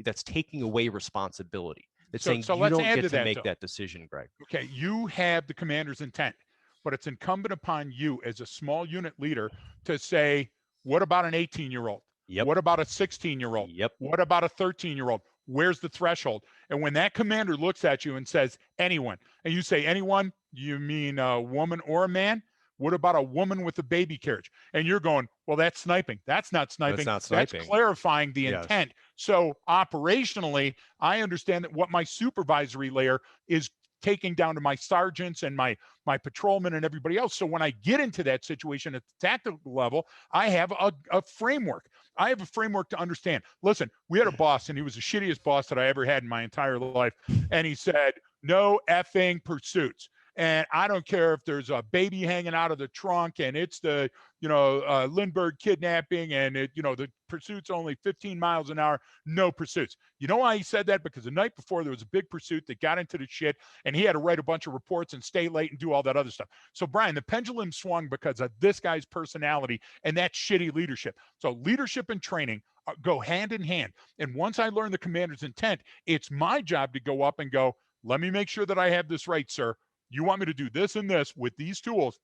that's taking away responsibility. It's saying you don't get to make that decision, Greg. Okay, you have the commander's intent, but it's incumbent upon you as a small unit leader to say, what about an 18-year-old? Yep. What about a 16-year-old? Yep. What about a 13-year-old? Where's the threshold? And when that commander looks at you and says, anyone, and you say anyone, you mean a woman or a man? What about a woman with a baby carriage? And you're going, well, that's sniping. That's not sniping. That's clarifying the intent. So operationally, I understand that what my supervisory layer is taking down to my sergeants and my patrolmen and everybody else. So when I get into that situation at the tactical level, I have a framework. I have a framework to understand. Listen, we had a boss, and he was the shittiest boss that I ever had in my entire life. And he said, no effing pursuits. And I don't care if there's a baby hanging out of the trunk and it's the, Lindbergh kidnapping and the pursuit's only 15 miles an hour, no pursuits. You know why he said that? Because the night before there was a big pursuit that got into the shit and he had to write a bunch of reports and stay late and do all that other stuff. So Brian, the pendulum swung because of this guy's personality and that shitty leadership. So leadership and training go hand in hand. And once I learn the commander's intent, it's my job to go up and go, let me make sure that I have this right, sir. You want me to do this and this with these tools.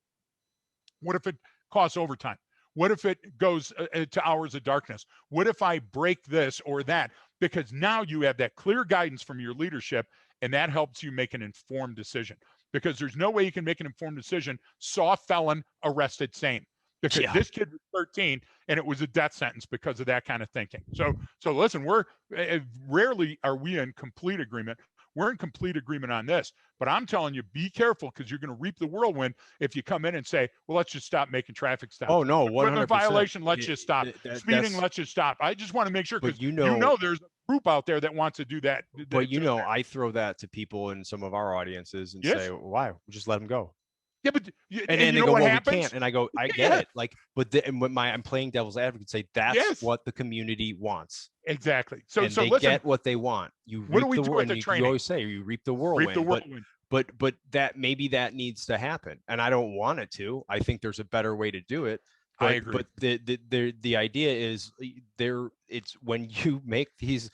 What if it costs overtime? What if it goes to hours of darkness? What if I break this or that? Because now you have that clear guidance from your leadership, and that helps you make an informed decision. Because there's no way you can make an informed decision, saw felon, arrested same. Because this kid was 13 and it was a death sentence because of that kind of thinking. So listen, we're rarely are we in complete agreement. we're in complete agreement on this. But I'm telling you, be careful, because you're going to reap the whirlwind if you come in and say, well, let's just stop making traffic stops. Oh no, Equipment 100%. violation, let's just stop. Speeding, That's, let's just stop. I just want to make sure, but because you know there's a group out there that wants to do that. but I throw that to people in some of our audiences and say, Yes. why? Just let them go. Yeah, but And you they know go, what well, happens? we can't. And I go, I get Yeah. it. Like, and what I'm playing devil's advocate, say that's Yes. what the community wants. Exactly. And So they listen, get what they want. You what do reap we the do at the and you training? always say you reap the Reap the whirlwind. whirlwind. But that maybe that needs to happen. And I don't want it to. I think there's a better way to do it. But, I agree. But the idea is it's when you make these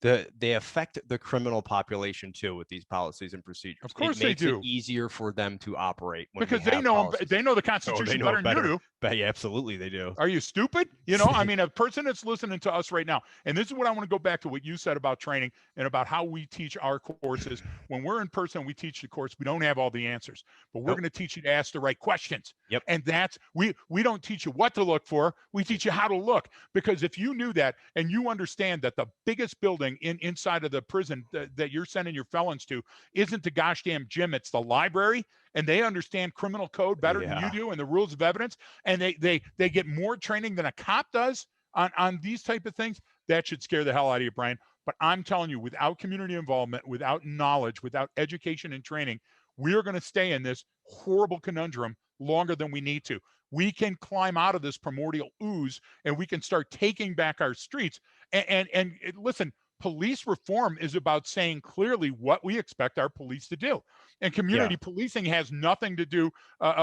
they affect the criminal population too with these policies and procedures. Of course it makes they do. it easier for them to operate when because they know the Constitution better than you do. But yeah, absolutely they do. Are you stupid? You know, I mean, a person that's listening to us right now, and this is what I want to go back to what you said about training and about how we teach our courses. When we're in person, we teach the course. We don't have all the answers, but we're going to teach you to ask the right questions. Yep. And that's we don't teach you what to look for. We teach you how to look, because if you knew that and you understand that the biggest building inside of the prison that you're sending your felons to isn't the gosh damn gym, it's the library, and they understand criminal code better than you do and the rules of evidence, and they get more training than a cop does on these type of things, that should scare the hell out of you, Brian. But I'm telling you, without community involvement, without knowledge, without education and training, we're going to stay in this horrible conundrum longer than we need to. We can climb out of this primordial ooze, and we can start taking back our streets. And listen, police reform is about saying clearly what we expect our police to do. And community policing has nothing to do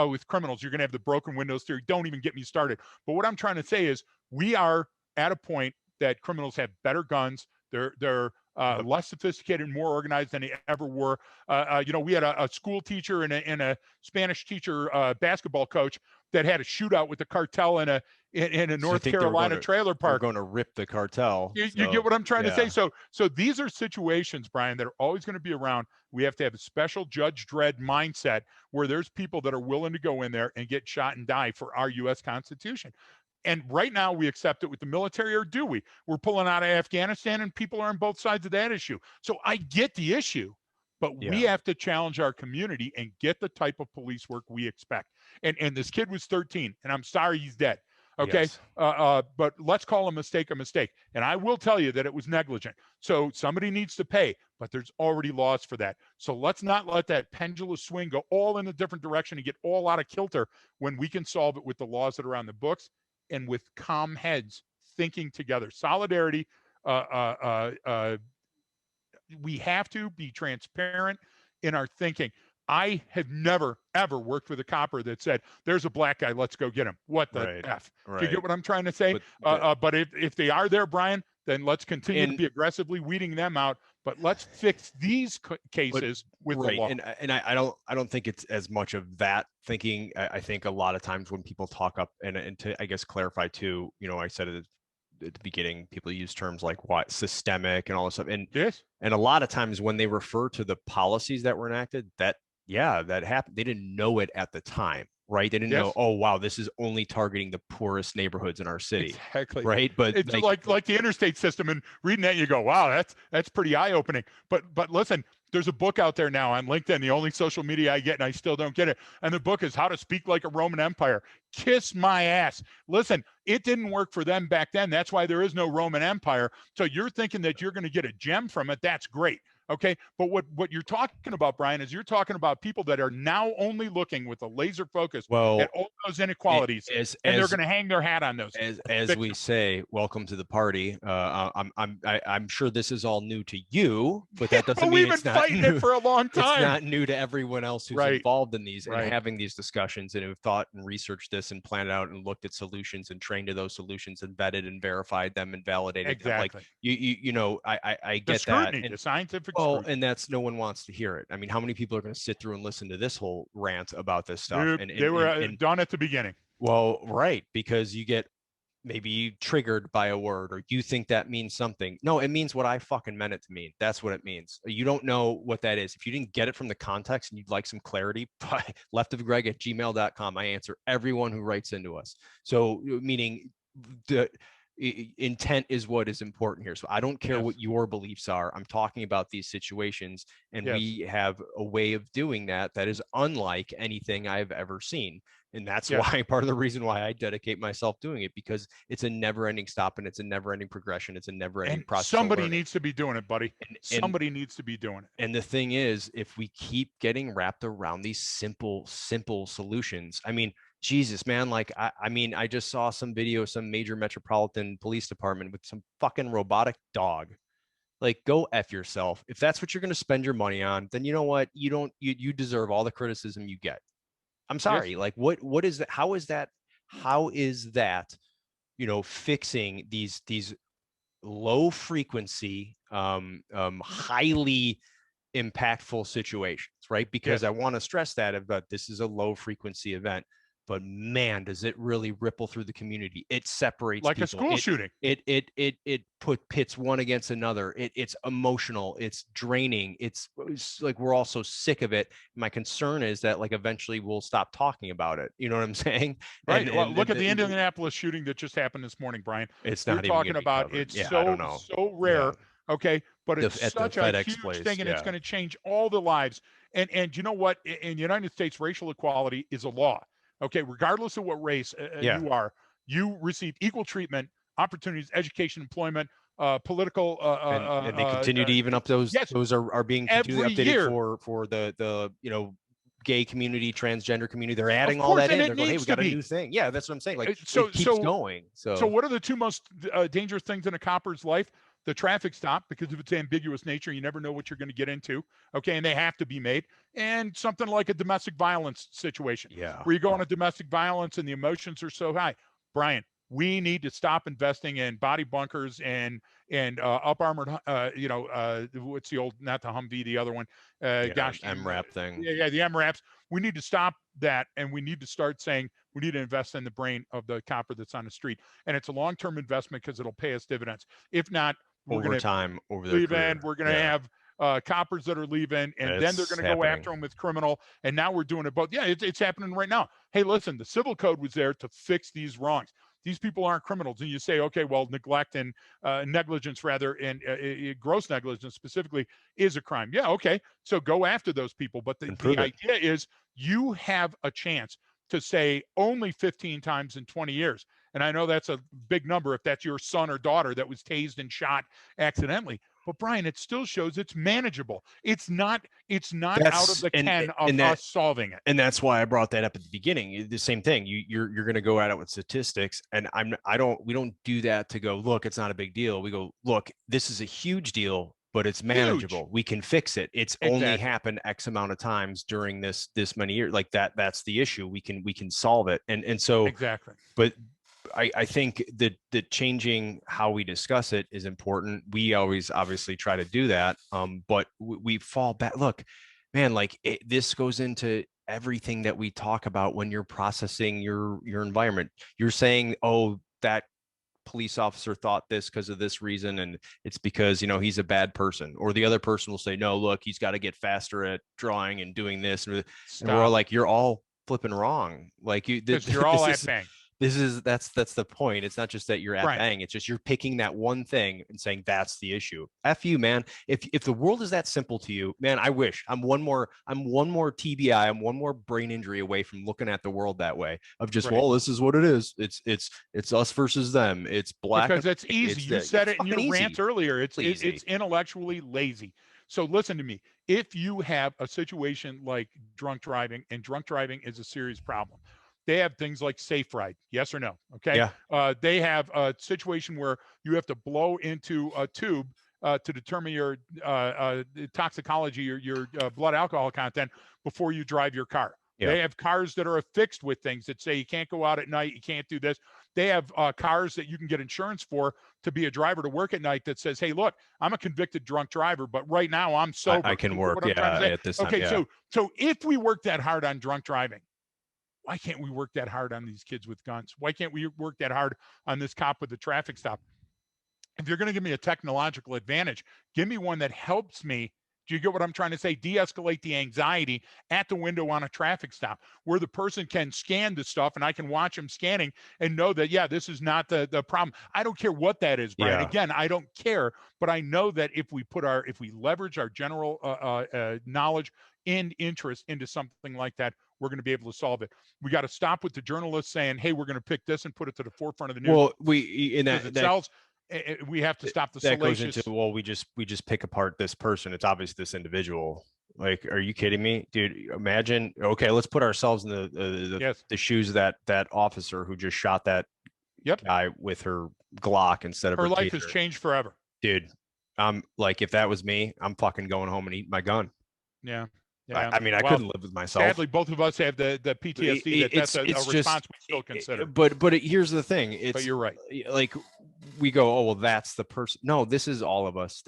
with criminals. You're going to have the broken windows theory. Don't even get me started. But what I'm trying to say is we are at a point that criminals have better guns. They're less sophisticated, more organized than they ever were. You know, we had a school teacher and a Spanish teacher, basketball coach, that had a shootout with the cartel in a North Carolina trailer park. We're going to rip the cartel. You get what I'm trying to say? So these are situations, Brian, that are always going to be around. We have to have a special Judge Dredd mindset where there's people that are willing to go in there and get shot and die for our U.S. Constitution. And right now we accept it with the military, or do we? We're pulling out of Afghanistan, and people are on both sides of that issue. So I get the issue, but we have to challenge our community and get the type of police work we expect. And this kid was 13, and I'm sorry he's dead. Okay. Yes. But let's call a mistake a mistake. And I will tell you that it was negligent. So somebody needs to pay, but there's already laws for that. So let's not let that pendulum swing go all in a different direction and get all out of kilter when we can solve it with the laws that are on the books and with calm heads thinking together. Solidarity. We have to be transparent in our thinking. I have never, ever worked with a copper that said, there's a black guy, let's go get him. What the F? Right. Do you get what I'm trying to say? But if they are there, Brian, then let's continue to be aggressively weeding them out. But let's fix these cases with the law. And I don't think it's as much of that thinking. I think a lot of times when people talk up, and to, I guess, clarify too, you know, I said it at the beginning, people use terms like what systemic and all this stuff. And and a lot of times when they refer to the policies that were enacted, that happened. They didn't know it at the time, right? They didn't know, oh wow, this is only targeting the poorest neighborhoods in our city. Exactly. Right. But it's like the interstate system, and reading that you go, wow, that's pretty eye-opening. But listen, there's a book out there now on LinkedIn, the only social media I get, and I still don't get it. And the book is How to Speak Like a Roman Empire. Kiss my ass. Listen, it didn't work for them back then. That's why there is no Roman Empire. So you're thinking that you're going to get a gem from it. That's great. Okay. But what you're talking about, Brian, is you're talking about people that are now only looking with a laser focus at all those inequalities, and they're going to hang their hat on those. As we say, welcome to the party. I'm sure this is all new to you, but that doesn't mean it's not fighting new. It for a long time. It's not new to everyone else who's involved in these and having these discussions and who've thought and researched this and planned out and looked at solutions and trained to those solutions and vetted and verified them and validated them. Like you know, I get that. And the scientific. Well, and that's, no one wants to hear it. I mean, how many people are going to sit through and listen to this whole rant about this stuff? They were done at the beginning. Well, right, because you get maybe triggered by a word, or you think that means something. No, it means what I fucking meant it to mean. That's what it means. You don't know what that is. If you didn't get it from the context and you'd like some clarity, leftofgreg@gmail.com. I answer everyone who writes into us. So meaning intent is what is important here. So I don't care Yes. what your beliefs are. I'm talking about these situations, and Yes. we have a way of doing that that is unlike anything I've ever seen. And that's Yes. why part of the reason why I dedicate myself doing it, because it's a never ending stop and it's a never ending progression. It's a never ending And process of somebody learning. needs to be doing it, buddy. And Somebody needs to be doing it. and the thing is, if we keep getting wrapped around these simple solutions, I mean, Jesus, man, like, I mean, I just saw some video, some major metropolitan police department with some fucking robotic dog. Like, go F yourself. If that's what you're going to spend your money on, then you know what? You deserve all the criticism you get. I'm Yes. sorry. Like, what is that? How is that, fixing these low frequency, highly impactful situations, right? Because I Yes. want to stress that about this is a low frequency event, but man, does it really ripple through the community. It separates Like a people. school It shooting. it pits one against another. It's emotional. It's draining. It's like we're all so sick of it. My concern is that like eventually we'll stop talking about it. You know what I'm saying? Right. Well, look at the And Indianapolis shooting that just happened this morning, Brian. it's You're not even going talking to be about covered. it's Yeah, I don't so, know. so Yeah, rare. Okay. But it's at the such a FedEx huge place. thing, and it's Yeah, going to change all the lives. And you know what? In the United States, racial equality is a law. Okay. Regardless of what race yeah. you are, you receive equal treatment, opportunities, education, employment, political. And they continue to even up those Yes. are being continually Every updated year. for the gay community, transgender community. They're Of adding all course. that And in. it They're going, hey, we needs to got a be. new thing. Yeah, that's what I'm saying. Like So, it keeps so going. So So what are the two most dangerous things in a copper's life? The traffic stop, because of its ambiguous nature, you never know what you're going to get into. Okay, and they have to be made. And something like a domestic violence situation, yeah, where you go on a domestic violence and the emotions are so high. Brian, we need to stop investing in body bunkers and up armored. What's the old, not the Humvee, the other one? yeah, Gosh, MRAP thing. yeah, the MRAPs. We need to stop that, and we need to start saying we need to invest in the brain of the copper that's on the street. And it's a long-term investment because it'll pay us dividends. If not, we're going Over to time, over their leave in. career. We're going to Yeah, have coppers that are leaving, and then they're going it's to go happening. after them with criminal. And now we're doing it both. Yeah, it's happening right now. Hey, listen, the civil code was there to fix these wrongs. These people aren't criminals. And you say, okay, well, neglect and negligence, rather, and gross negligence specifically is a crime. Yeah, okay. So go after those people. But And the prove it. idea is you have a chance to say only 15 times in 20 years. And I know that's a big number if that's your son or daughter that was tased and shot accidentally. But Brian, it still shows it's manageable. It's not out of That's the ken of and that us solving it. and that's why I brought that up at the beginning. The same thing. You're going to go at it with statistics, and we don't do that to go look. It's not a big deal. We go look. This is a huge deal, but it's Huge. manageable. We can fix it. It's only Exactly. happened X amount of times during this many years. Like that. That's the issue. We can solve it. And so, Exactly. but I think that changing how we discuss it is important. We always obviously try to do that, but we fall back. Look, man, like this goes into everything that we talk about when you're processing your environment. You're saying, oh, that police officer thought this because of this reason, and it's because he's a bad person. Or the other person will say, no, look, he's got to get faster at drawing and doing this, and we're all Stop. like, you're all flipping wrong. Like Because you're all this at is bang. that's the point. It's not just that you're at Brian. bang. It's just you're picking that one thing and saying that's the issue. F you, man. If the world is that simple to you, man, I wish I'm one more TBI. I'm one more brain injury away from looking at the world that way. Of just, Right. well, this is what it is. It's us versus them. It's black and Because it's white. easy. It's You said it's it in fucking your easy. rant earlier. Easy. It's intellectually lazy. So listen to me. If you have a situation like drunk driving, and drunk driving is a serious problem, they have things like safe ride. Yes or no? Okay. Yeah. They have a situation where you have to blow into a tube to determine your toxicology, your blood alcohol content before you drive your car. Yeah. They have cars that are affixed with things that say you can't go out at night, you can't do this. They have cars that you can get insurance for to be a driver to work at night that says, hey, look, I'm a convicted drunk driver, but right now I'm sober. I can You get work. what I'm trying to Yeah. say? At this time. Okay, Yeah. so if we work that hard on drunk driving, why can't we work that hard on these kids with guns? Why can't we work that hard on this cop with the traffic stop? If you're going to give me a technological advantage, give me one that helps me Do you get what I'm trying to say? De-escalate the anxiety at the window on a traffic stop where the person can scan the stuff and I can watch them scanning and know that, yeah, this is not the problem. I don't care what that is, Brian. Yeah. Again, I don't care, but I know that if we leverage our general knowledge and interest into something like that, we're going to be able to solve it. We got to stop with the journalists saying, hey, we're going to pick this and put it to the forefront of the news. Well, that sells. We have to stop the that goes salacious. into, well, we just pick apart this person. It's obvious this individual. Like, are you kidding me, dude? Imagine. Okay, let's put ourselves in the shoes of that officer who just shot that guy with her Glock instead of her life taser. has changed forever, dude. I'm like, if that was me, I'm fucking going home and eating my gun. Yeah. I mean, I couldn't live with myself. Sadly, both of us have the PTSD. That's a response we still consider. But here's the thing. But you're right. Like, we go, oh, well, that's the person. No, this is all of us.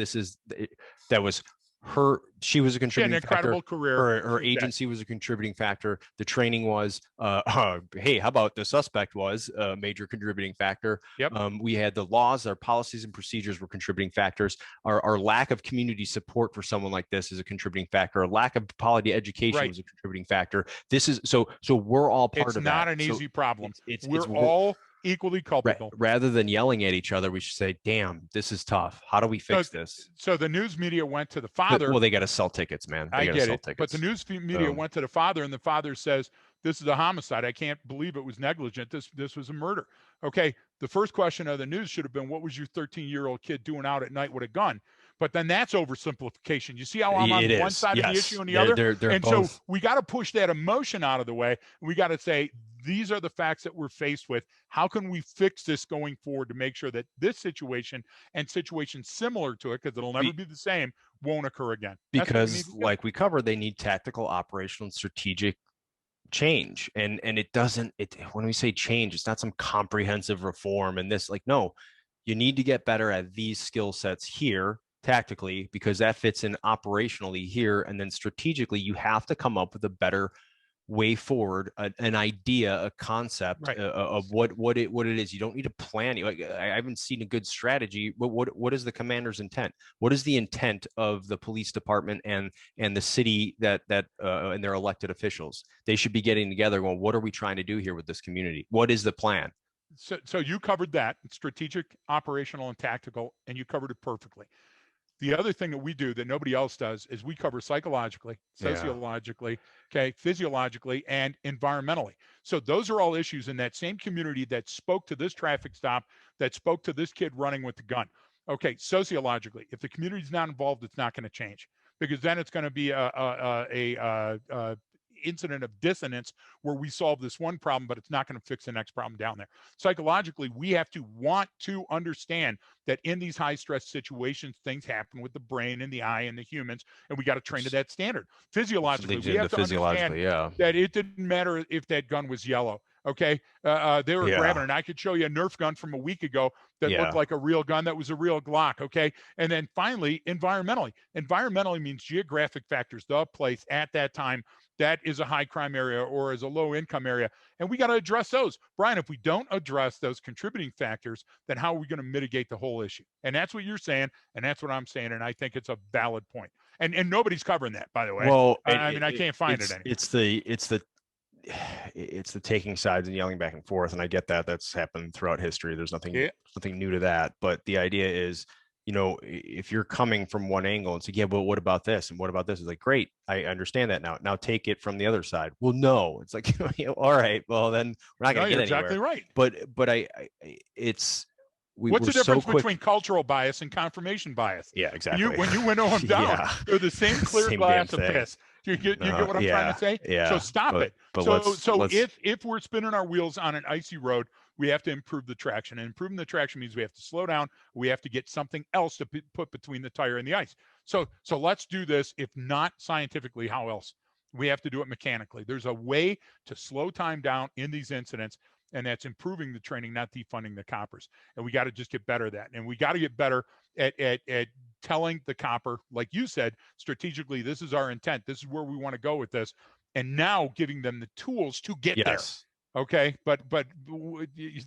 That was her. She was a contributing factor. Incredible career. Her agency was a contributing factor. The training was, hey, how about the suspect was a major contributing factor? Yep. We had the laws, our policies and procedures were contributing factors. Our lack of community support for someone like this is a contributing factor. Our lack of quality education was a contributing factor. This is so we're all part of that. It's not an easy problem. We're all equally culpable. Rather than yelling at each other, we should say, damn, this is tough. How do we fix this? So the news media went to the father. Well, they got to sell tickets, man. I get it. But the news media went to the father, and the father says, this is a homicide. I can't believe it was negligent. This was a murder. Okay. The first question of the news should have been, what was your 13-year-old kid doing out at night with a gun? But then that's oversimplification. You see how I'm on one side of the issue and the other? And both. So we got to push that emotion out of the way. We got to say, these are the facts that we're faced with. How can we fix this going forward to make sure that this situation and situations similar to it, because it'll never be the same, won't occur again? Because like we covered, they need tactical, operational, and strategic change. And when we say change, it's not some comprehensive reform and this, like, no, you need to get better at these skill sets here tactically, because that fits in operationally here. And then strategically, you have to come up with a better way forward, an idea, a concept of what it is. You don't need to plan. Like, I haven't seen a good strategy. But what is the commander's intent? What is the intent of the police department and the city that and their elected officials? They should be getting together going, what are we trying to do here with this community? What is the plan? So you covered that, strategic, operational, and tactical, and you covered it perfectly. The other thing that we do that nobody else does is we cover psychologically, sociologically, physiologically, and environmentally. So those are all issues in that same community that spoke to this traffic stop, that spoke to this kid running with the gun. Okay, sociologically, if the community's not involved, it's not going to change, because then it's going to be a incident of dissonance where we solve this one problem, but it's not going to fix the next problem down there. Psychologically, we have to want to understand that in these high stress situations, things happen with the brain and the eye and the humans, and we got to train to that standard. Physiologically, we have to understand that it didn't matter if that gun was yellow. Okay. They were grabbing it. And I could show you a Nerf gun from a week ago that looked like a real gun that was a real Glock. Okay. And then finally, environmentally. Environmentally means geographic factors, the place at that time that is a high crime area or is a low income area. And we got to address those. Brian, if we don't address those contributing factors, then how are we going to mitigate the whole issue? And that's what you're saying. And that's what I'm saying. And I think it's a valid point. And nobody's covering that, by the way. Well, I mean, I can't find it anymore. It's the taking sides and yelling back and forth. And I get that. That's happened throughout history. There's nothing new to that. But the idea is, if you're coming from one angle and say, yeah, but what about this? And what about this? It's like, great, I understand that now. Now take it from the other side. Well, no, it's like, all right, well, then we're not going to get anywhere. Exactly right. But what's the difference between cultural bias and confirmation bias? Yeah, exactly. When you went on down, they're the same clear glass of piss. You get what I'm trying to say? Yeah. So stop it. So if we're spinning our wheels on an icy road, we have to improve the traction. And improving the traction means we have to slow down. We have to get something else to put between the tire and the ice. So let's do this. If not scientifically, how else? We have to do it mechanically. There's a way to slow time down in these incidents, and that's improving the training, not defunding the coppers. And we got to just get better at that. And we got to get better at telling the copper, like you said, strategically, this is our intent. This is where we want to go with this. And now giving them the tools to get there. Okay. But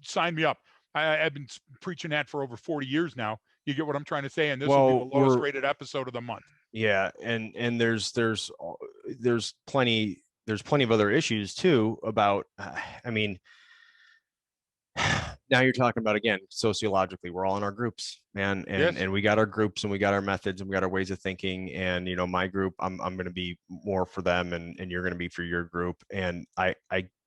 sign me up. I've been preaching that for over 40 years now. You get what I'm trying to say? And this will be the lowest rated episode of the month. Yeah, and there's plenty of other issues too about I mean, now you're talking about, again, sociologically, we're all in our groups, man, Yes. and we got our groups and we got our methods and we got our ways of thinking. And my group, I'm going to be more for them, and you're going to be for your group. And I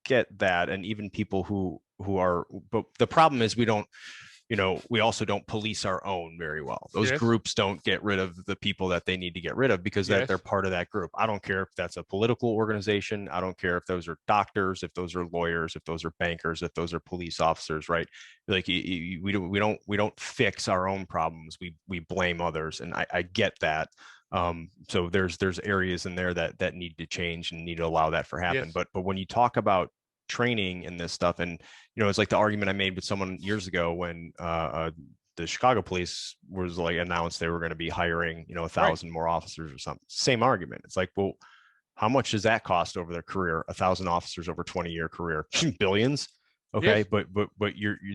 get that. And even people who are, but the problem is we also don't police our own very well. Those Yes. groups don't get rid of the people that they need to get rid of because that they're Yes. part of that group. I don't care if that's a political organization. I don't care if those are doctors, if those are lawyers, if those are bankers, if those are police officers, right? Like we don't fix our own problems. We blame others, and I get that. So there's areas in there that need to change and need to allow that for happen. Yes. But when you talk about training and this stuff, and it's like the argument I made with someone years ago when the Chicago police was like announced they were going to be hiring 1,000 more officers or something. Same argument. It's like, well, how much does that cost over their career? 1,000 officers over 20-year career, billions. Okay, Yes. but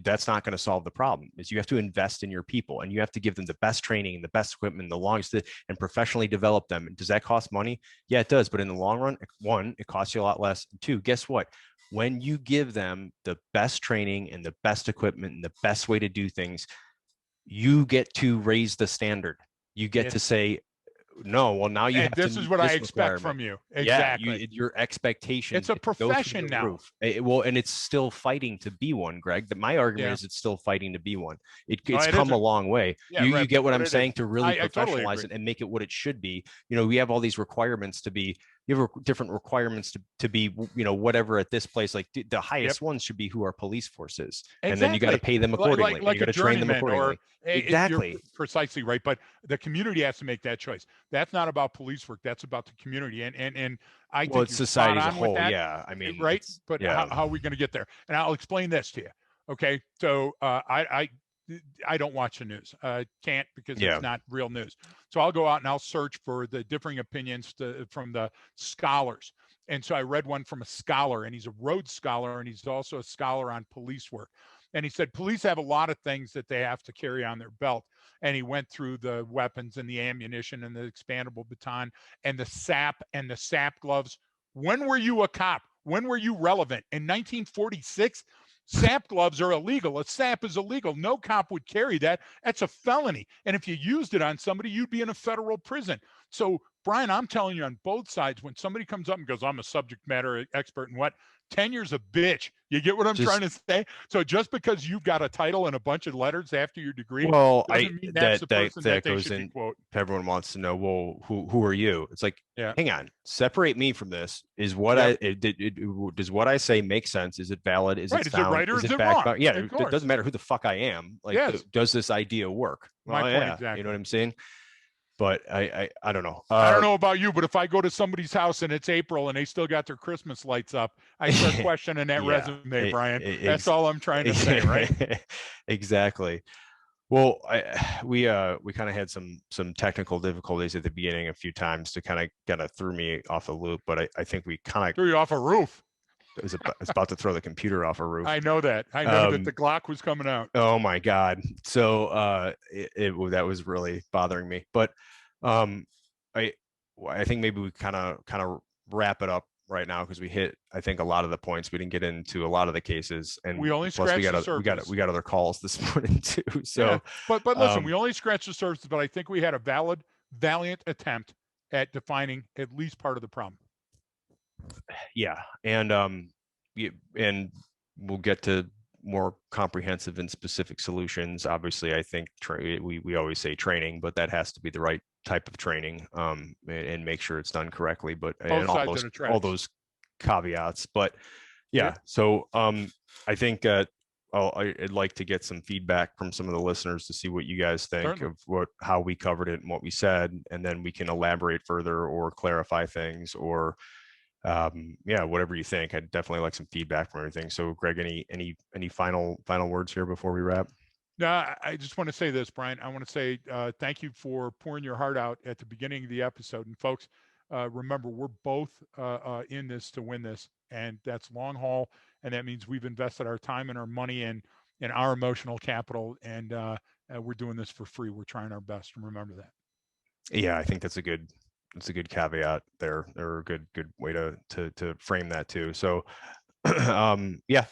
that's not going to solve the problem. Is you have to invest in your people, and you have to give them the best training, the best equipment, the longest, and professionally develop them. And does that cost money? Yeah, it does. But in the long run, one, it costs you a lot less. Two, guess what? When you give them the best training and the best equipment and the best way to do things, you get to raise the standard. You get to Yes. say, no, well, now you And have to this is meet what I this expect requirement. from you. Yeah, Exactly. your It's expectations a go through profession the now. roof. Well, and it's still fighting to be one, Greg. My argument Yeah. is it's still fighting to be one. No, It's it come a isn't. long way. Yeah, You right. get what But I'm it saying, isn't. to really I totally professionalize agree. it and make it what it should be. We have all these requirements to be. You have different requirements to be, whatever at this place. Like the Yep. highest ones should be who our police force is, and then you got to Exactly. pay them accordingly, and you Like got a to train them journeyman, or accordingly. you're Exactly. precisely right. But the community has to make that choice. That's not about police work. That's about the community. And I Well, think it's you're spot society as a on with whole. that. Yeah. I mean, Right. it's, But yeah. how are we going to get there? And I'll explain this to you. Okay. So I don't watch the news. Can't, because Yeah. it's not real news. So I'll go out and I'll search for the differing opinions from the scholars. And so I read one from a scholar, and he's a Rhodes Scholar, and he's also a scholar on police work. And he said police have a lot of things that they have to carry on their belt. And he went through the weapons and the ammunition and the expandable baton and the SAP gloves. When were you a cop? When were you relevant? In 1946, SAP gloves are illegal. A SAP is illegal. No cop would carry that. That's a felony. And if you used it on somebody, you'd be in a federal prison. So, Brian, I'm telling you, on both sides, when somebody comes up and goes, I'm a subject matter expert in what? Tenure's a bitch. You get what I'm trying Just, to say? So just because you've got a title and a bunch of letters after your degree well, doesn't mean that's the person that that they goes should be in. quoting. Everyone wants to know, well, who are you? It's like, Yeah. hang on, separate me from this. Is what Yep. does what I say make sense? Is it valid? Is it Right. Is it sound? right or Is is it it backed wrong? by? Yeah, Of it course. doesn't matter who the fuck I am. Like, Yes. does this idea work? My Well, point yeah, you know exactly. what I'm saying. But I don't know. I don't know about you, but if I go to somebody's house and it's April and they still got their Christmas lights up, I start questioning that Yeah, resume, Brian. That's all I'm trying to say, right? exactly. Well, we kind of had some technical difficulties at the beginning a few times to kind of threw me off the loop, but I think we kind Threw you off a roof. of was about to throw the computer off a roof. I know that. I know that the Glock was coming out. Oh my God. So that was really bothering me. But um I I think maybe we kind of wrap it up right now, because we hit, I think, a lot of the points. We didn't get into a lot of the cases, We and only plus scratched the surface. we got other calls this morning too. Yeah, So but listen, we um only scratched the surface, but I think we had a valiant attempt at defining at least part of the problem. yeah, and we'll get to more comprehensive and specific solutions. Obviously, I think we always say training, but that has to be the right type of training, and make sure it's done correctly. But and Both sides of the all tracks. those caveats. But yeah, Yep. so I think I'd like to get some feedback from some of the listeners to see what you guys think Certainly. of how we covered it and what we said, and then we can elaborate further or clarify things, or yeah, whatever you think. I'd definitely like some feedback from everything. So, Greg, any final words here before we wrap? No, I just want to say this, Brian. I want to say thank you for pouring your heart out at the beginning of the episode. And folks, remember, we're both in this to win this, and that's long haul, and that means we've invested our time and our money and our emotional capital, and we're doing this for free. We're trying our best, and remember that. Yeah, I think that's a good caveat there, or a good way to frame that too. So yeah,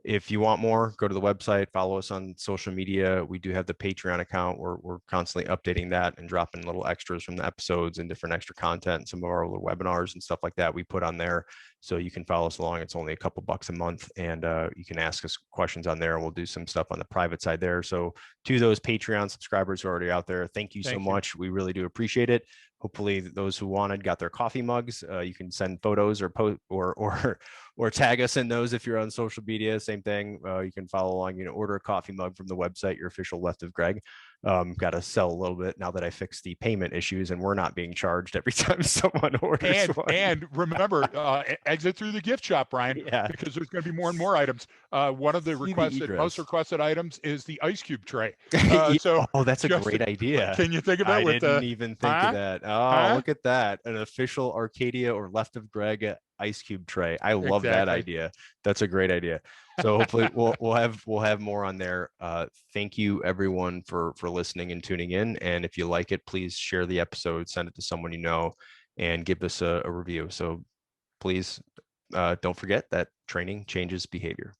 if you want more, go to the website, follow us on social media. We do have the Patreon account. We're constantly updating that and dropping little extras from the episodes and different extra content, some of our little webinars and stuff like that we put on there. So you can follow us along. It's only a couple bucks a month, and you can ask us questions on there, and we'll do some stuff on the private side there. So to those Patreon subscribers who are already out there, thank you so Thank you. much. We really do appreciate it. Hopefully those who wanted got their coffee mugs. You can send photos or post or tag us in those if you're on social media. Same thing. You can follow along. You know, order a coffee mug from the website, your official Left of Greg. Got to sell a little bit now that I fixed the payment issues, and we're not being charged every time someone orders one. And remember, exit through the gift shop, Brian, Yeah, because there's going to be more and more items. One of the see the most e-dress. requested items is the ice cube tray. Yeah, So oh, that's a just great idea. can you think of that I with didn't the even think of huh? that. Oh, Huh? look at that. An official Arcadia or Left of Greg ice cube tray. I love that Exactly. idea. That's a great idea. So hopefully we'll have more on there. Thank you everyone for listening and tuning in. And if you like it, please share the episode, send it to someone you know, and give us a review. So please don't forget that training changes behavior.